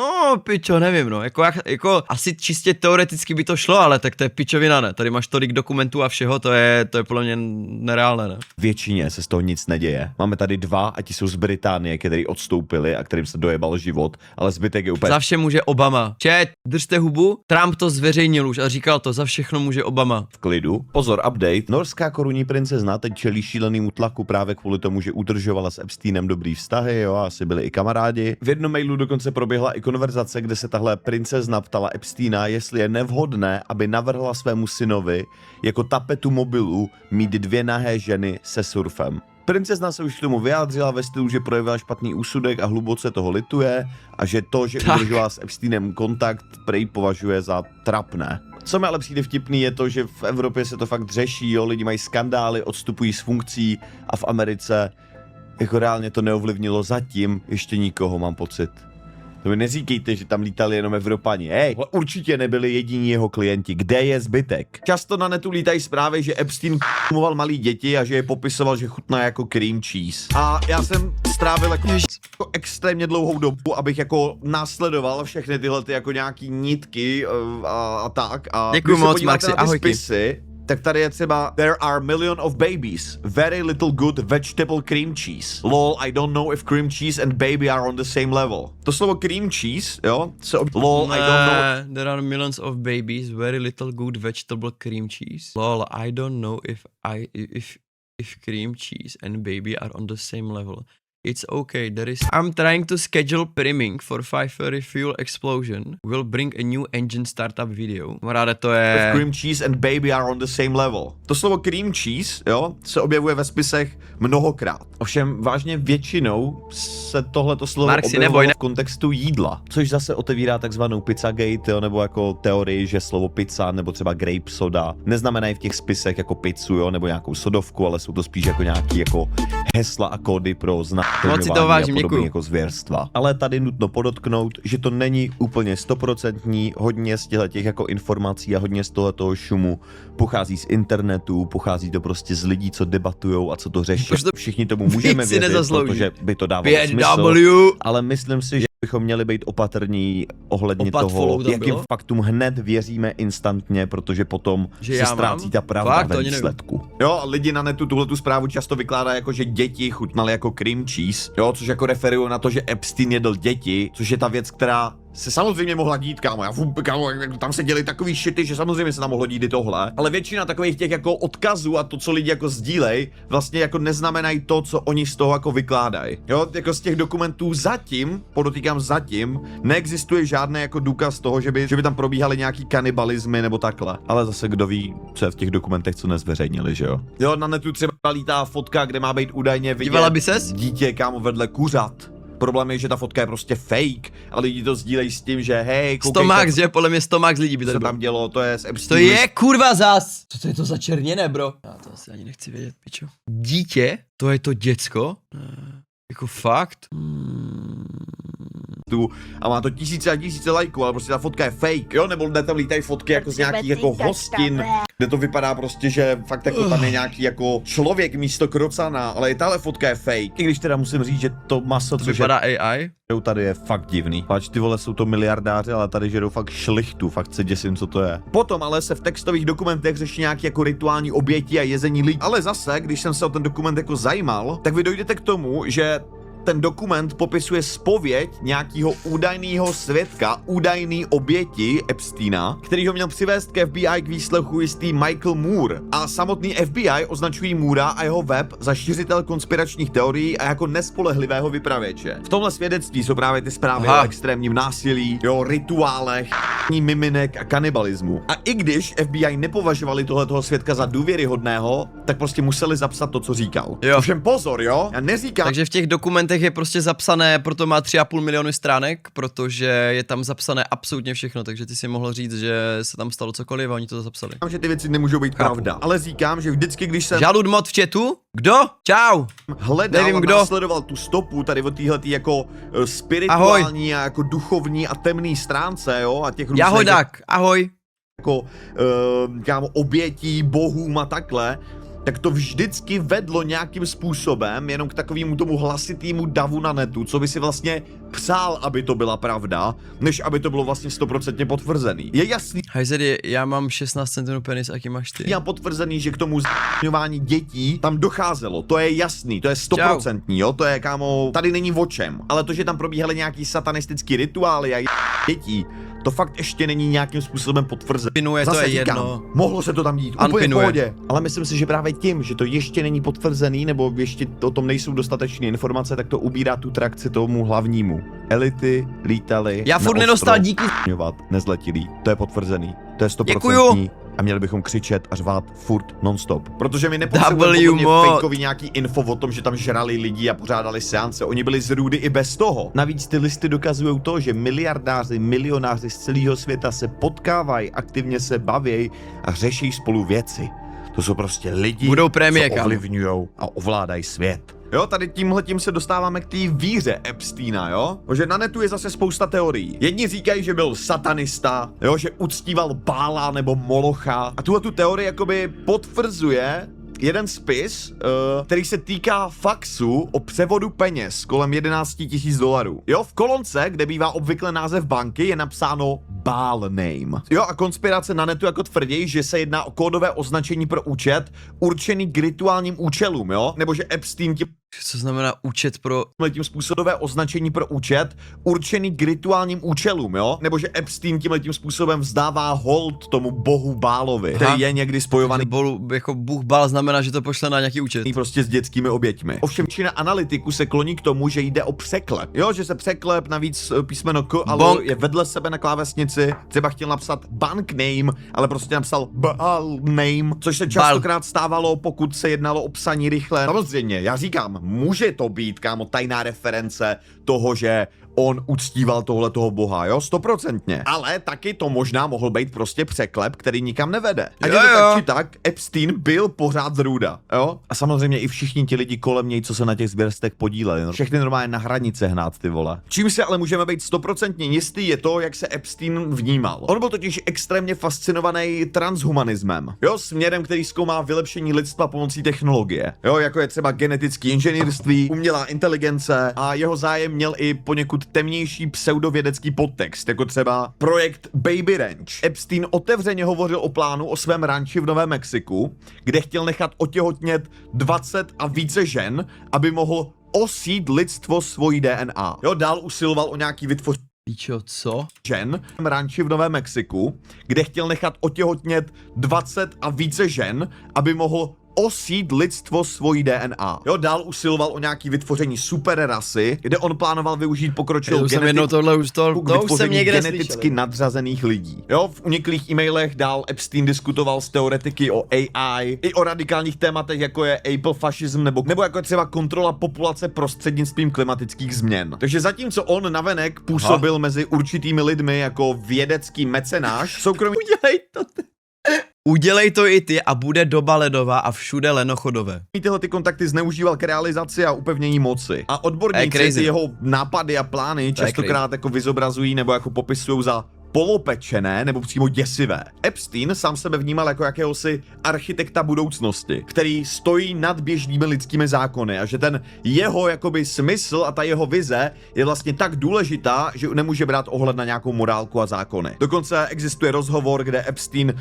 pičo, nevím, no, jako asi čistě teoreticky by to šlo, ale tak to je pičovina, ne, tady máš tolik dokumentů a všeho, to je podle mě nereálné, ne. Většině se z toho nic neděje. Máme tady dva a ti jsou z Británie, kteří odstoupili a kterým se dojebal život, ale zbytek je úplně... Za vše může Obama. Čet, držte hubu, Trump to zveřejnil už a říkal to, za všechno může Obama. V klidu. Pozor, update. Norská korunní princezna teď čelí šílenýmu tlaku právě kvůli tomu, že udržovala s Epsteinem dobrý vztahy, jo, asi byli i kamarádi. V jednom mailu dokonce proběhla i konverzace, kde se tahle princezna ptala Epsteina, jestli je nevhodné, aby navrhla svému synovi jako tapetu mobilu mít 2 nahé ženy se surfem. Princezna se už k tomu vyjádřila ve stylu, že projevila špatný úsudek a hluboce toho lituje a že to, že udržela s Epsteinem kontakt, prej považuje za trapné. Co mi ale přijde vtipný je to, že v Evropě se to fakt řeší, jo, lidi mají skandály, odstupují z funkcí a v Americe jako reálně to neovlivnilo zatím ještě nikoho, mám pocit. To mi neříkejte, že tam lítali jenom Evropani. Určitě nebyli jediní jeho klienti. Kde je zbytek? Často na netu lítají zprávy, že Epstein k***moval malý děti a že je popisoval, že chutná jako cream cheese. A já jsem strávil jako extrémně dlouhou dobu, abych jako následoval všechny tyhle ty jako nějaký nitky a tak. A děkuju moc, Maxi, ahojky. Tak tady je třeba There are million of babies. Very little good vegetable cream cheese. Lol, I don't know if cream cheese and baby are on the same level. To slovo cream cheese, jo? Lol, I don't know. There are millions of babies, very little good vegetable cream cheese. Lol, I don't know if cream cheese and baby are on the same level. It's okay, I'm trying to schedule priming for 5 fuel explosion. Will bring a new engine startup video. Ráde to je... If cream cheese and baby are on the same level. To slovo cream cheese, jo, se objevuje ve spisech mnohokrát. Ovšem vážně většinou se tohleto slovo objevuje v kontextu jídla. Což zase otevírá takzvanou pizzagate, jo, nebo jako teorii, že slovo pizza nebo třeba grape soda neznamenají v těch spisech jako pizzu, jo, nebo nějakou sodovku, ale jsou to spíš jako nějaký jako hesla a kódy pro značení a podobně jako zvěrstva. Ale tady nutno podotknout, že to není úplně 100%, hodně z těch jako informací a hodně z tohoto šumu pochází z internetu, pochází to prostě z lidí, co debatujou a co to řeší. Všichni tomu můžeme věřit, protože by to dávalo smysl, ale myslím si, že bychom měli být opatrní ohledně toho, jakým faktům hned věříme instantně, protože potom se ztrácí ta pravda ve výsledku. Jo, lidi na netu tuhletu zprávu často vykládají jako, že děti chutnaly jako cream cheese, jo, což jako referují na to, že Epstein jedl děti, což je ta věc, která se samozřejmě mohla dít, kámo, tam se děli takový shity, že samozřejmě se tam mohlo dít i tohle, ale většina takových těch jako odkazů a to, co lidi jako sdílej, vlastně jako neznamenají to, co oni z toho jako vykládají. Jo, jako z těch dokumentů zatím, podotýkám zatím, neexistuje žádný jako důkaz toho, že by tam probíhaly nějaký kanibalismy nebo takhle. Ale zase kdo ví, co je v těch dokumentech, co nezveřejnili, že jo? Jo, na netu třeba lítá fotka, kde má být údajně vidět dítě, kámo, vedle kuřat. Problém je, že ta fotka je prostě fake a lidi to sdílejí s tím, že hej, koukejte. 100 max, že? Podle mě 100 max lidí by to se tam dělo, to je z Epstein. To je kurva zas! Co je to za černěné, bro? Já to asi ani nechci vědět, pičo. Dítě? To je to děcko? Jako fakt? A má to tisíce a tisíce lajků, ale prostě ta fotka je fake, jo? Nebo tam lítají fotky jako z nějakých jako hostin, kde to vypadá prostě, že fakt jako tam je nějaký jako člověk místo krocana, ale i tahle fotka je fake. I když teda musím říct, že to maso, co vypadá AI? Tady je fakt divný. Páč, ty vole, jsou to miliardáři, ale tady žerou fakt šlichtu, fakt se děsím, co to je. Potom ale se v textových dokumentech řeší nějaký jako rituální oběti a jezení lidí. Ale zase, když jsem se o ten dokument jako zajímal, tak vy dojdete k tomu, že ten dokument popisuje zpověď nějakého údajného svědka, údajný oběti Epsteina, který ho měl přivést k FBI k výslechu jistý Michael Moore. A samotný FBI označují Moora a jeho web za šířitel konspiračních teorií a jako nespolehlivého vypravěče. V tomhle svědectví jsou právě ty zprávy o extrémním násilí, o rituálech, miminek a kanibalismu. A i když FBI nepovažovali tohletoho svědka za důvěryhodného, tak prostě museli zapsat to, co říkal. Jo. Ovšem pozor, jo? Já neříkám, Takže v těch dokumentech je prostě zapsané, proto má 3,5 milionu stránek, protože je tam zapsané absolutně všechno, takže ty si mohl říct, že se tam stalo cokoliv a oni to zapsali. že ty věci nemůžou být pravda, ale říkám, že vždycky, když jsem Žaludmot v chatu? Kdo? Čau! hledal Nevím a kdo. následoval tu stopu tady od téhletý jako spirituální a jako duchovní a temný stránce, jo, a těch různých Jahodak, ahoj. jako kámo, obětí, bohům a takhle, tak to vždycky vedlo nějakým způsobem jenom k takovému tomu hlasitýmu davu na netu, co by si vlastně přál, aby to byla pravda, než aby to bylo vlastně 100% potvrzený. Je jasný Hajzedy, já mám 16 cm penis, jaký máš ty? a potvrzený, že k tomu změňování dětí tam docházelo. To je jasný, to je 100%, jo, to je, kámo, tady není o čem. Ale to, že tam probíhaly nějaký satanistický rituály a dětí, to fakt ještě není nějakým způsobem potvrzené. Pinuje, to je jedno. Mohlo se to tam dít, úplně v Pinuje. pohodě. Ale myslím si, že právě tím, že to ještě není potvrzený, nebo ještě o tom nejsou dostatečné informace, tak to ubírá tu trakci tomu hlavnímu. Elity lítaly Já furt na nedostal ostro díky. změňovat nezletilý. To je potvrzený. To je 100%. Děkuju. A měli bychom křičet a řvát furt non-stop. Protože my nepotřebujeme W podle mě mod. fejkový nějaký info o tom, že tam žrali lidi a pořádali seance. Oni byli z růdy i bez toho. Navíc ty listy dokazují to, že miliardáři, milionáři z celého světa se potkávají, aktivně se baví a řeší spolu věci. To jsou prostě lidi, Budou prémie, co kámo. ovlivňují a ovládají svět. Jo, tady tímhletím se dostáváme k té víře Epsteina, jo? Že na netu je zase spousta teorií. Jedni říkají, že byl satanista, jo, že uctíval Bála nebo Molocha. A tuhle tu teorii jakoby potvrzuje jeden spis, který se týká faxu o převodu peněz kolem 11 000 dolarů. Jo, v kolonce, kde bývá obvykle název banky, je napsáno Baal name. Jo, a konspirace na netu jako tvrdí, že se jedná o kódové označení pro účet určený k rituálním účelům, jo? Nebo že Epstein Co znamená účet pro... tímhletím způsobové označení pro účet určený k rituálním účelům, jo? Nebo že Epstein tímhletím způsobem vzdává hold tomu bohu Bálovi, který je někdy spojovaný Jako Bůh Bál znamená, že to pošle na nějaký účet. prostě s dětskými oběťmi. Ovšem většina analytiků se kloní k tomu, že jde o překlep. Jo, že se překlep, navíc písmeno K a L je vedle sebe na klávesnici, třeba chtěl napsat bank name, ale prostě napsal Baal name, což se častokrát stávalo, pokud se jednalo o psaní rychle. Samozřejmě, já říkám, může to být, kámo, tajná reference toho, že on uctíval tohletoho boha, jo, 100%. Ale taky to možná mohl být prostě překlep, který nikam nevede. A je to tak či tak, Epstein byl pořád zrůda, jo. A samozřejmě i všichni ti lidi kolem něj, co se na těch zvěrstech podíleli. No. Všechny normálně na hranice hnát, ty vole. Čím se ale můžeme být 100% jistý, je to, jak se Epstein vnímal. On byl totiž extrémně fascinovaný transhumanismem, jo, směrem, který zkoumá vylepšení lidstva pomocí technologie, jo, jako je třeba genetický inženýrství, umělá inteligence a jeho zájem měl i poněkud temnější pseudovědecký podtext, jako třeba projekt Baby Ranch. Epstein otevřeně hovořil o plánu o svém ranči v Novém Mexiku, kde chtěl nechat otěhotnět 20 a více žen, aby mohl osít lidstvo svojí DNA. Jo, dál usiloval o nějaký vytvoření Píčo, co? žen v ranči v Novém Mexiku, kde chtěl nechat otěhotnět 20 a více žen, aby mohl osít lidstvo svojí DNA. Jo, dál usiloval o nějaký vytvoření superrasy, kde on plánoval využít pokročilou Já jsem jednou tohle už to už jsem vytvoření někde geneticky slyšel. nadřazených lidí. Jo, v uniklých e-mailech dál Epstein diskutoval s teoretiky o AI, i o radikálních tématech, jako je Apple fašism, nebo jako je třeba kontrola populace prostřednictvím klimatických změn. Takže zatímco on navenek působil mezi určitými lidmi jako vědecký mecenáš, soukromý Udělej to i ty a bude doba ledová a všude lenochodové. tyhle ty kontakty zneužíval k realizaci a upevnění moci. A odborníci ty jeho nápady a plány častokrát jako vyzobrazují nebo jako popisují za polopečené nebo přímo děsivé. Epstein sám sebe vnímal jako jakéhosi architekta budoucnosti, který stojí nad běžnými lidskými zákony a že ten jeho jakoby smysl a ta jeho vize je vlastně tak důležitá, že nemůže brát ohled na nějakou morálku a zákony. Dokonce existuje rozhovor, kde Epstein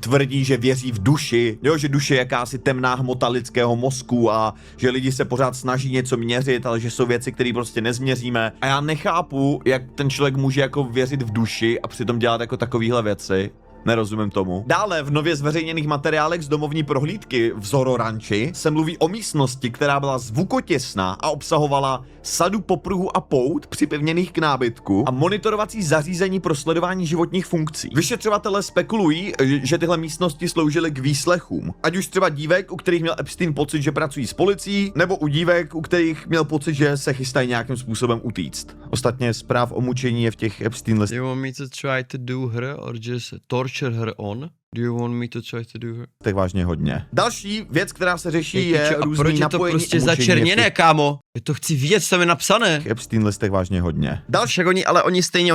tvrdí, že věří v duši, jo, že duše je jakási temná hmota lidského mozku a že lidi se pořád snaží něco měřit, ale že jsou věci, které prostě nezměříme. A já nechápu, jak ten člověk může jako věřit v duši a přitom dělat jako takovéhle věci. Nerozumím tomu. Dále v nově zveřejněných materiálech z domovní prohlídky v Zorro Ranchi se mluví o místnosti, která byla zvukotěsná a obsahovala sadu popruhů a pout připevněných k nábytku a monitorovací zařízení pro sledování životních funkcí. Vyšetřovatelé spekulují, že tyhle místnosti sloužily k výslechům. Ať už třeba dívek, u kterých měl Epstein pocit, že pracují s policií, nebo u dívek, u kterých měl pocit, že se chystají nějakým způsobem utíct. Ostatně zpráv o mučení je v těch Epstein listech Do you want me to try to do her or just torture her on? Do you want me to try to do her? vážně hodně. Další věc, která se řeší, je A různý proč je to napojení prostě a mučení začerněné, v těch kámo? Je to chci vidět, co tam je napsané. Epstein listech vážně hodně. Však oni stejně,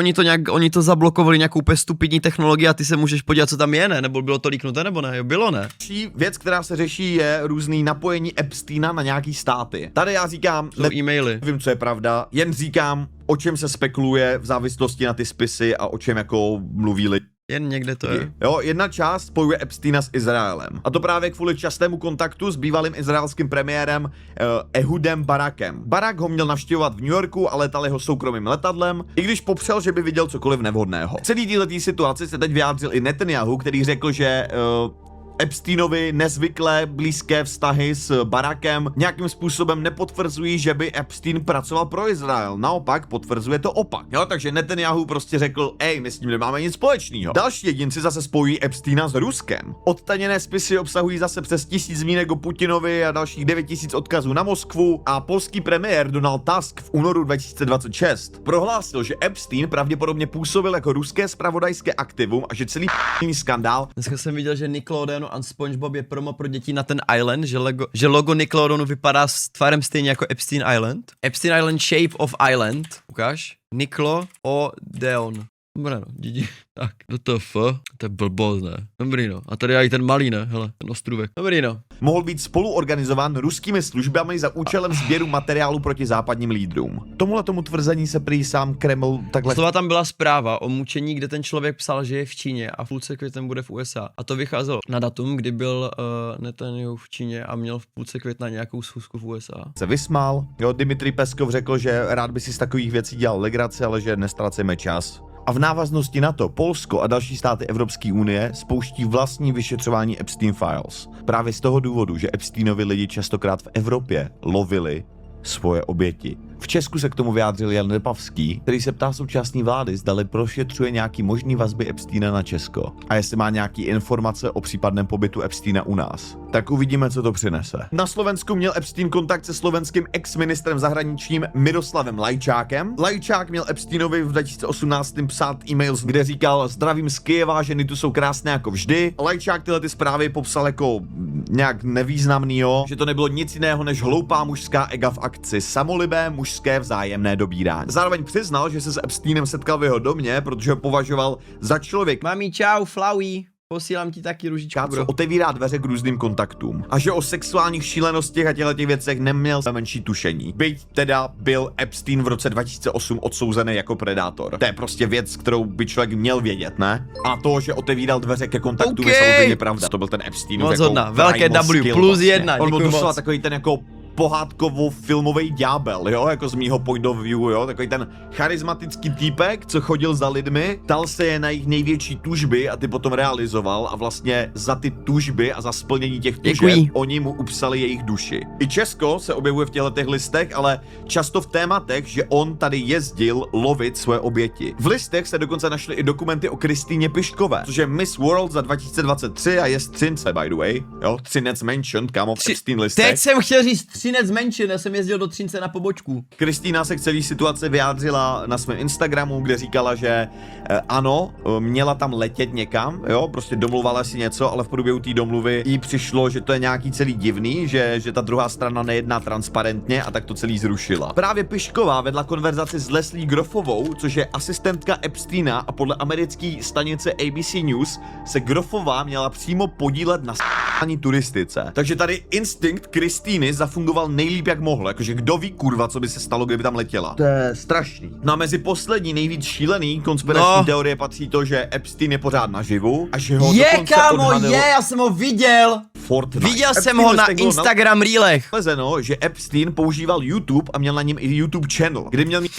oni to zablokovali nějakou úplně stupidní technologii a ty se můžeš podívat, co tam je, ne? Nebo bylo to líknuté, nebo ne? Jo, bylo, ne? Další věc, která se řeší, je různý napojení Epsteina na nějaký státy. Tady já říkám, Jsou e-maily. nevím, co je pravda, jen říkám, o čem se spekuluje v závislosti na ty spisy a o čem jako mluví lidi. Jen někde to je. Jo, jedna část spojuje Epsteina s Izraelem. A to právě kvůli častému kontaktu s bývalým izraelským premiérem Ehudem Barakem. Barak ho měl navštěvovat v New Yorku a letal jeho soukromým letadlem, i když popřel, že by viděl cokoliv nevhodného. Celý této situaci se teď vyjádřil i Netanyahu, který řekl, že Epsteinovi nezvyklé blízké vztahy s Barakem nějakým způsobem nepotvrzují, že by Epstein pracoval pro Izrael. Naopak potvrzuje to opak. Jo, takže Netanyahu prostě řekl, my s ním nemáme nic společného. Další jedinci zase spojují Epsteina s Ruskem. Odtaněné spisy obsahují zase přes 1000 zmínek o Putinovi a dalších 9000 odkazů na Moskvu a polský premiér Donald Tusk v únoru 2026 prohlásil, že Epstein pravděpodobně působil jako ruské zpravodajské aktivum a že celý skandál. Dneska jsem viděl, že Nickelodeon a SpongeBob je promo pro děti na ten Island, že logo Nickelodeonu vypadá s tvarem stejně jako Epstein Island. Epstein Island Shape of Island. Ukáž? Nickelodeon. Dobré no, didi. Tak, WTF, to je blbost, ne? Dobrý no, a tady je i ten malý, ne? Hele, ten ostrůvek. Dobrý no. Mohl být spoluorganizován ruskými službami za účelem sběru materiálu proti západním lídrům. Tomu tvrzení se prý sám Kreml takhle... Slova tam byla zpráva o mučení, kde ten člověk psal, že je v Číně a v půlce května bude v USA. A to vycházelo na datum, kdy byl Netanyahu v Číně a měl v půlce května nějakou schůzku v USA. Se vysmál, jo, Dmitrij Peskov řekl, že rád by si z takových věcí dělal legraci, ale že nestracíme čas. A v návaznosti na to Polsko a další státy Evropské unie spouští vlastní vyšetřování Epstein Files. Právě z toho důvodu, že Epsteinovi lidi častokrát v Evropě lovili svoje oběti. V Česku se k tomu vyjádřil Jan Lipavský, který se ptá současné vlády, zdali prošetřuje nějaký možný vazby Epsteina na Česko a jestli má nějaký informace o případném pobytu Epsteina u nás. Tak uvidíme, co to přinese. Na Slovensku měl Epstein kontakt se slovenským ex-ministrem zahraničním Miroslavem Lajčákem. Lajčák měl Epsteinovi v 2018 psát e-mails, kde říkal: zdravím z Kyjeva, ženy tu jsou krásné jako vždy. Lajčák tyhle ty zprávy popsal jako nějak nevýznamnýho, že to nebylo nic jiného než hloupá mužská ega v akci, samolibé mužské vzájemné dobírání. Zároveň přiznal, že se s Epsteinem setkal v jeho domě, protože ho považoval za člověk, Mami, čau, Flowey. Posílám ti taky ružičku, co bro. otevírá dveře k různým kontaktům. A že o sexuálních šílenostech a těchto věcech neměl menší tušení. Byť teda byl Epstein v roce 2008 odsouzený jako predátor. To je prostě věc, kterou by člověk měl vědět, ne? A to, že otevíral dveře ke kontaktům, je samozřejmě pravda. To byl ten Epsteinův Moc jako hodná. Velké primal W, skill plus vlastně. 1, On byl děkuju doslova moc. takový ten jako pohádkovo-filmový ďábel, jo, jako z mýho point of view, jo, takový ten charismatický týpek, co chodil za lidmi, ptal se je na jejich největší tužby a ty potom realizoval a vlastně za ty tužby a za splnění těch tužeb oni mu upsali jejich duši. I Česko se objevuje v těchto listech, ale často v tématech, že on tady jezdil lovit své oběti. V listech se dokonce našly i dokumenty o Kristýně Piškové, což je Miss World za 2023 a je střince, by the way, jo, třinec mentioned, kámo, v Epstein listech. Teď jsem chtěl říct Třinec menšin, já jsem jezdil do Třince na pobočku. Kristýna se k celé situaci vyjádřila na svém Instagramu, kde říkala, že ano, měla tam letět někam, jo, prostě domluvala si něco, ale v průběhu té domluvy jí přišlo, že to je nějaký celý divný, že ta druhá strana nejedná transparentně a tak to celý zrušila. Právě Pišková vedla konverzaci s Leslie Groffovou, což je asistentka Epsteina, a podle americké stanice ABC News se Groffová měla přímo podílet na s***ani turistice. Takže tady instinkt Kristýny zafungoval nejlíp jak mohl, jakože kdo ví kurva, co by se stalo, kdyby tam letěla. To je strašný. No a mezi poslední nejvíc šílený konspirační teorie patří to, že Epstein je pořád naživu a že ho dokonce odhalil já jsem ho viděl. Fortnite. Viděl jsem ho na Instagram Reelech. Nalezeno, že Epstein používal YouTube a měl na něm i YouTube channel, kde měl mít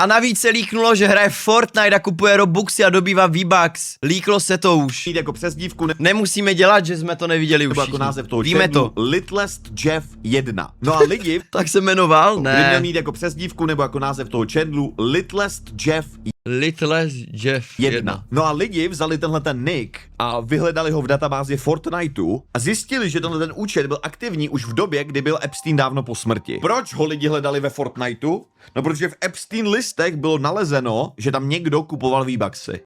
A navíc se líknulo, že hraje Fortnite a kupuje Robuxy a dobývá V-Bucks. Líklo se to už. jako přezdívku Nemusíme dělat, že jsme to neviděli už. jako název toho Víme channelu to. Littlest Jeff 1. No a lidi Tak se jmenoval? kdy měl Ne. mít jako přezdívku nebo jako název toho channelu Littlest Jeff Little Jeff 1. No a lidi vzali tenhle ten nick a vyhledali ho v databázi Fortniteu a zjistili, že tenhle ten účet byl aktivní už v době, kdy byl Epstein dávno po smrti. Proč ho lidi hledali ve Fortniteu? No protože v Epstein listech bylo nalezeno, že tam někdo kupoval V-Bucksy.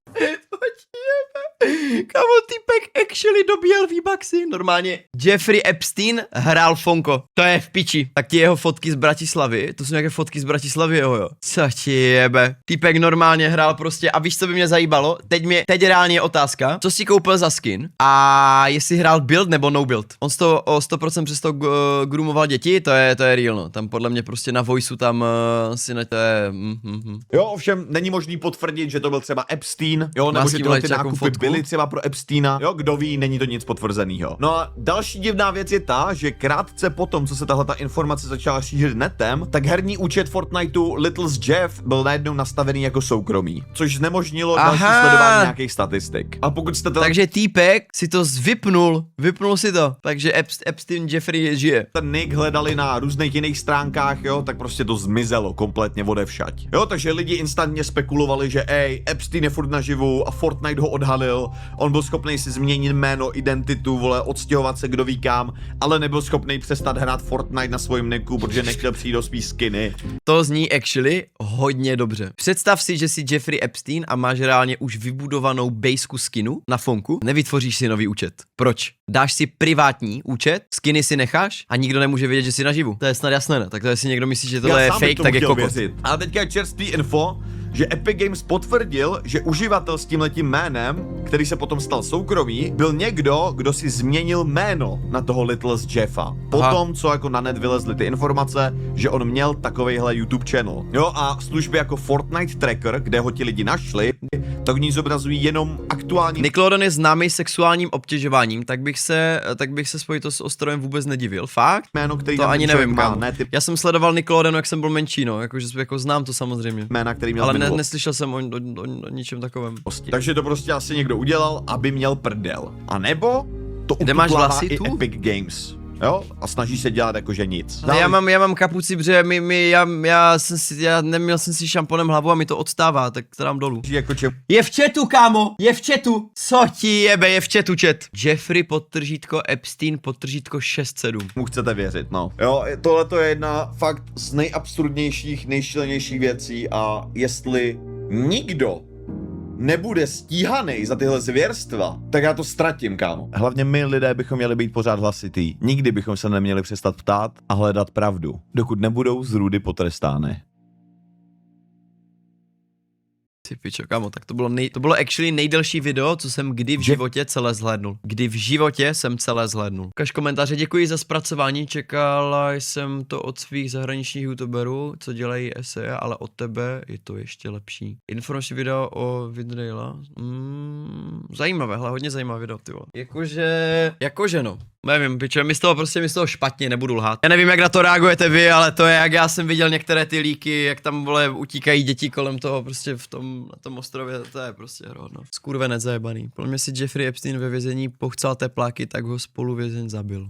Kamo, týpek actually dobíjel V-Bucksy. Normálně Jeffrey Epstein hrál Fonko. To je v piči. Tak ti jeho fotky z Bratislavy, to jsou nějaké fotky z Bratislavy, jo. Co ti jebe? Týpek normálně hrál prostě a víš, co by mě zajímalo? Teď reálně je otázka, co si koupil za skin a jestli hrál build nebo no build. On o 100% přesto groomoval děti, to je real, no. Tam podle mě prostě na voiceu tam si to je... Jo, ovšem není možný potvrdit, že to byl třeba Epstein, jo, nebo Má s že tím tyhle ty nějakou nákupy fotku? byly třeba pro Epsteina, jo, kdo ví, není to nic potvrzenýho. No a další divná věc je ta, že krátce potom, co se tahle ta informace začala šířit netem, tak herní účet Fortniteu Littles Jeff byl najednou nastavený jako soukromý, což znemožnilo další sledování nějakých statistik. A pokud jste Takže týpek si to vypnul si to, takže Epstein Jeffrey žije. ten nick hledali na různých jiných stránkách, jo, tak prostě to zmizelo kompletně odevšať. Jo, takže lidi instantně spekulovali, že Epstein je furt naživu a Fortnite ho odhalil, on byl schopný si změnit jméno, identitu, vole, odstěhovat se kdo ví kam, ale nebyl schopný přestat hrát Fortnite na svém nicku, protože nechtěl přijít do svý skiny. To zní actually hodně dobře. Představ si, že jsi Jeffrey Epstein a máš reálně už vybudovanou basku skinu na Fonku, nevytvoříš si nový účet. Proč? Dáš si privátní účet, skiny si necháš a nikdo nemůže vědět, že jsi naživu. To je snad jasné, ne? Tak to jestli někdo myslí, že tohle je fake, tak je kokot. A teďka je čerstvý info, že Epic Games potvrdil, že uživatel s tímhletím jménem, který se potom stal soukromý, byl někdo, kdo si změnil jméno na toho Littles Jeffa. Potom, co jako na net vylezly ty informace, že on měl takovejhle YouTube channel. Jo, a služby jako Fortnite Tracker, kde ho ti lidi našli, tak v ní zobrazují jenom aktuální... Nickelodeon je známý sexuálním obtěžováním, tak bych se spojito s ostrovem vůbec nedivil. Fakt? jméno, který To tam ani ten člověk nevím, má, kámo. ne ty Já jsem sledoval Nickelodeon, jak jsem byl menší, no, jakože jako znám to samozřejmě. jména, který měl Ale v minulosti. neslyšel jsem o ničem takovém. Takže to prostě asi někdo udělal, aby měl prdel. A nebo to Kde máš ututlává vlasy i tu? Epic Games. Jo? A snaží se dělat jakože nic. Ale já mám kapuci, protože já neměl jsem si šamponem hlavu a mi to odstává, tak to dám dolů. Jako Je v chatu, kámo, je v chatu. Co ti jebe, je v chatu chat. Jeffrey _ Epstein _ 67. mu chcete věřit, no. Jo, tohle je jedna fakt z nejabsurdnějších, nejšílenějších věcí a jestli nikdo nebude stíhaný za tyhle zvěrstva, tak já to ztratím, kámo. Hlavně my lidé bychom měli být pořád hlasitý. Nikdy bychom se neměli přestat ptát a hledat pravdu, dokud nebudou zrůdy potrestány. Ty pičo, kámo, tak to bylo actually nejdelší video, co jsem kdy v životě celé zhlédnul. Kdy v životě jsem celé zhlédnul. Ukaž komentáře, děkuji za zpracování, čekala jsem to od svých zahraničních youtuberů, co dělají eseje, ale od tebe je to ještě lepší. Informační video o Vidreila. Zajímavé, hodně zajímavé video, ty vole. Jakože no. Nevím, pičo, mi z toho špatně, nebudu lhát. Já nevím, jak na to reagujete vy, ale to je, jak já jsem viděl některé ty líky, jak tam, vole, utíkají děti kolem toho, prostě na tom ostrově, to je prostě hrozno. Skurvenec zajebaný. Podle mě si Jeffrey Epstein ve vězení pochcal tepláky, tak ho spoluvězeň zabil.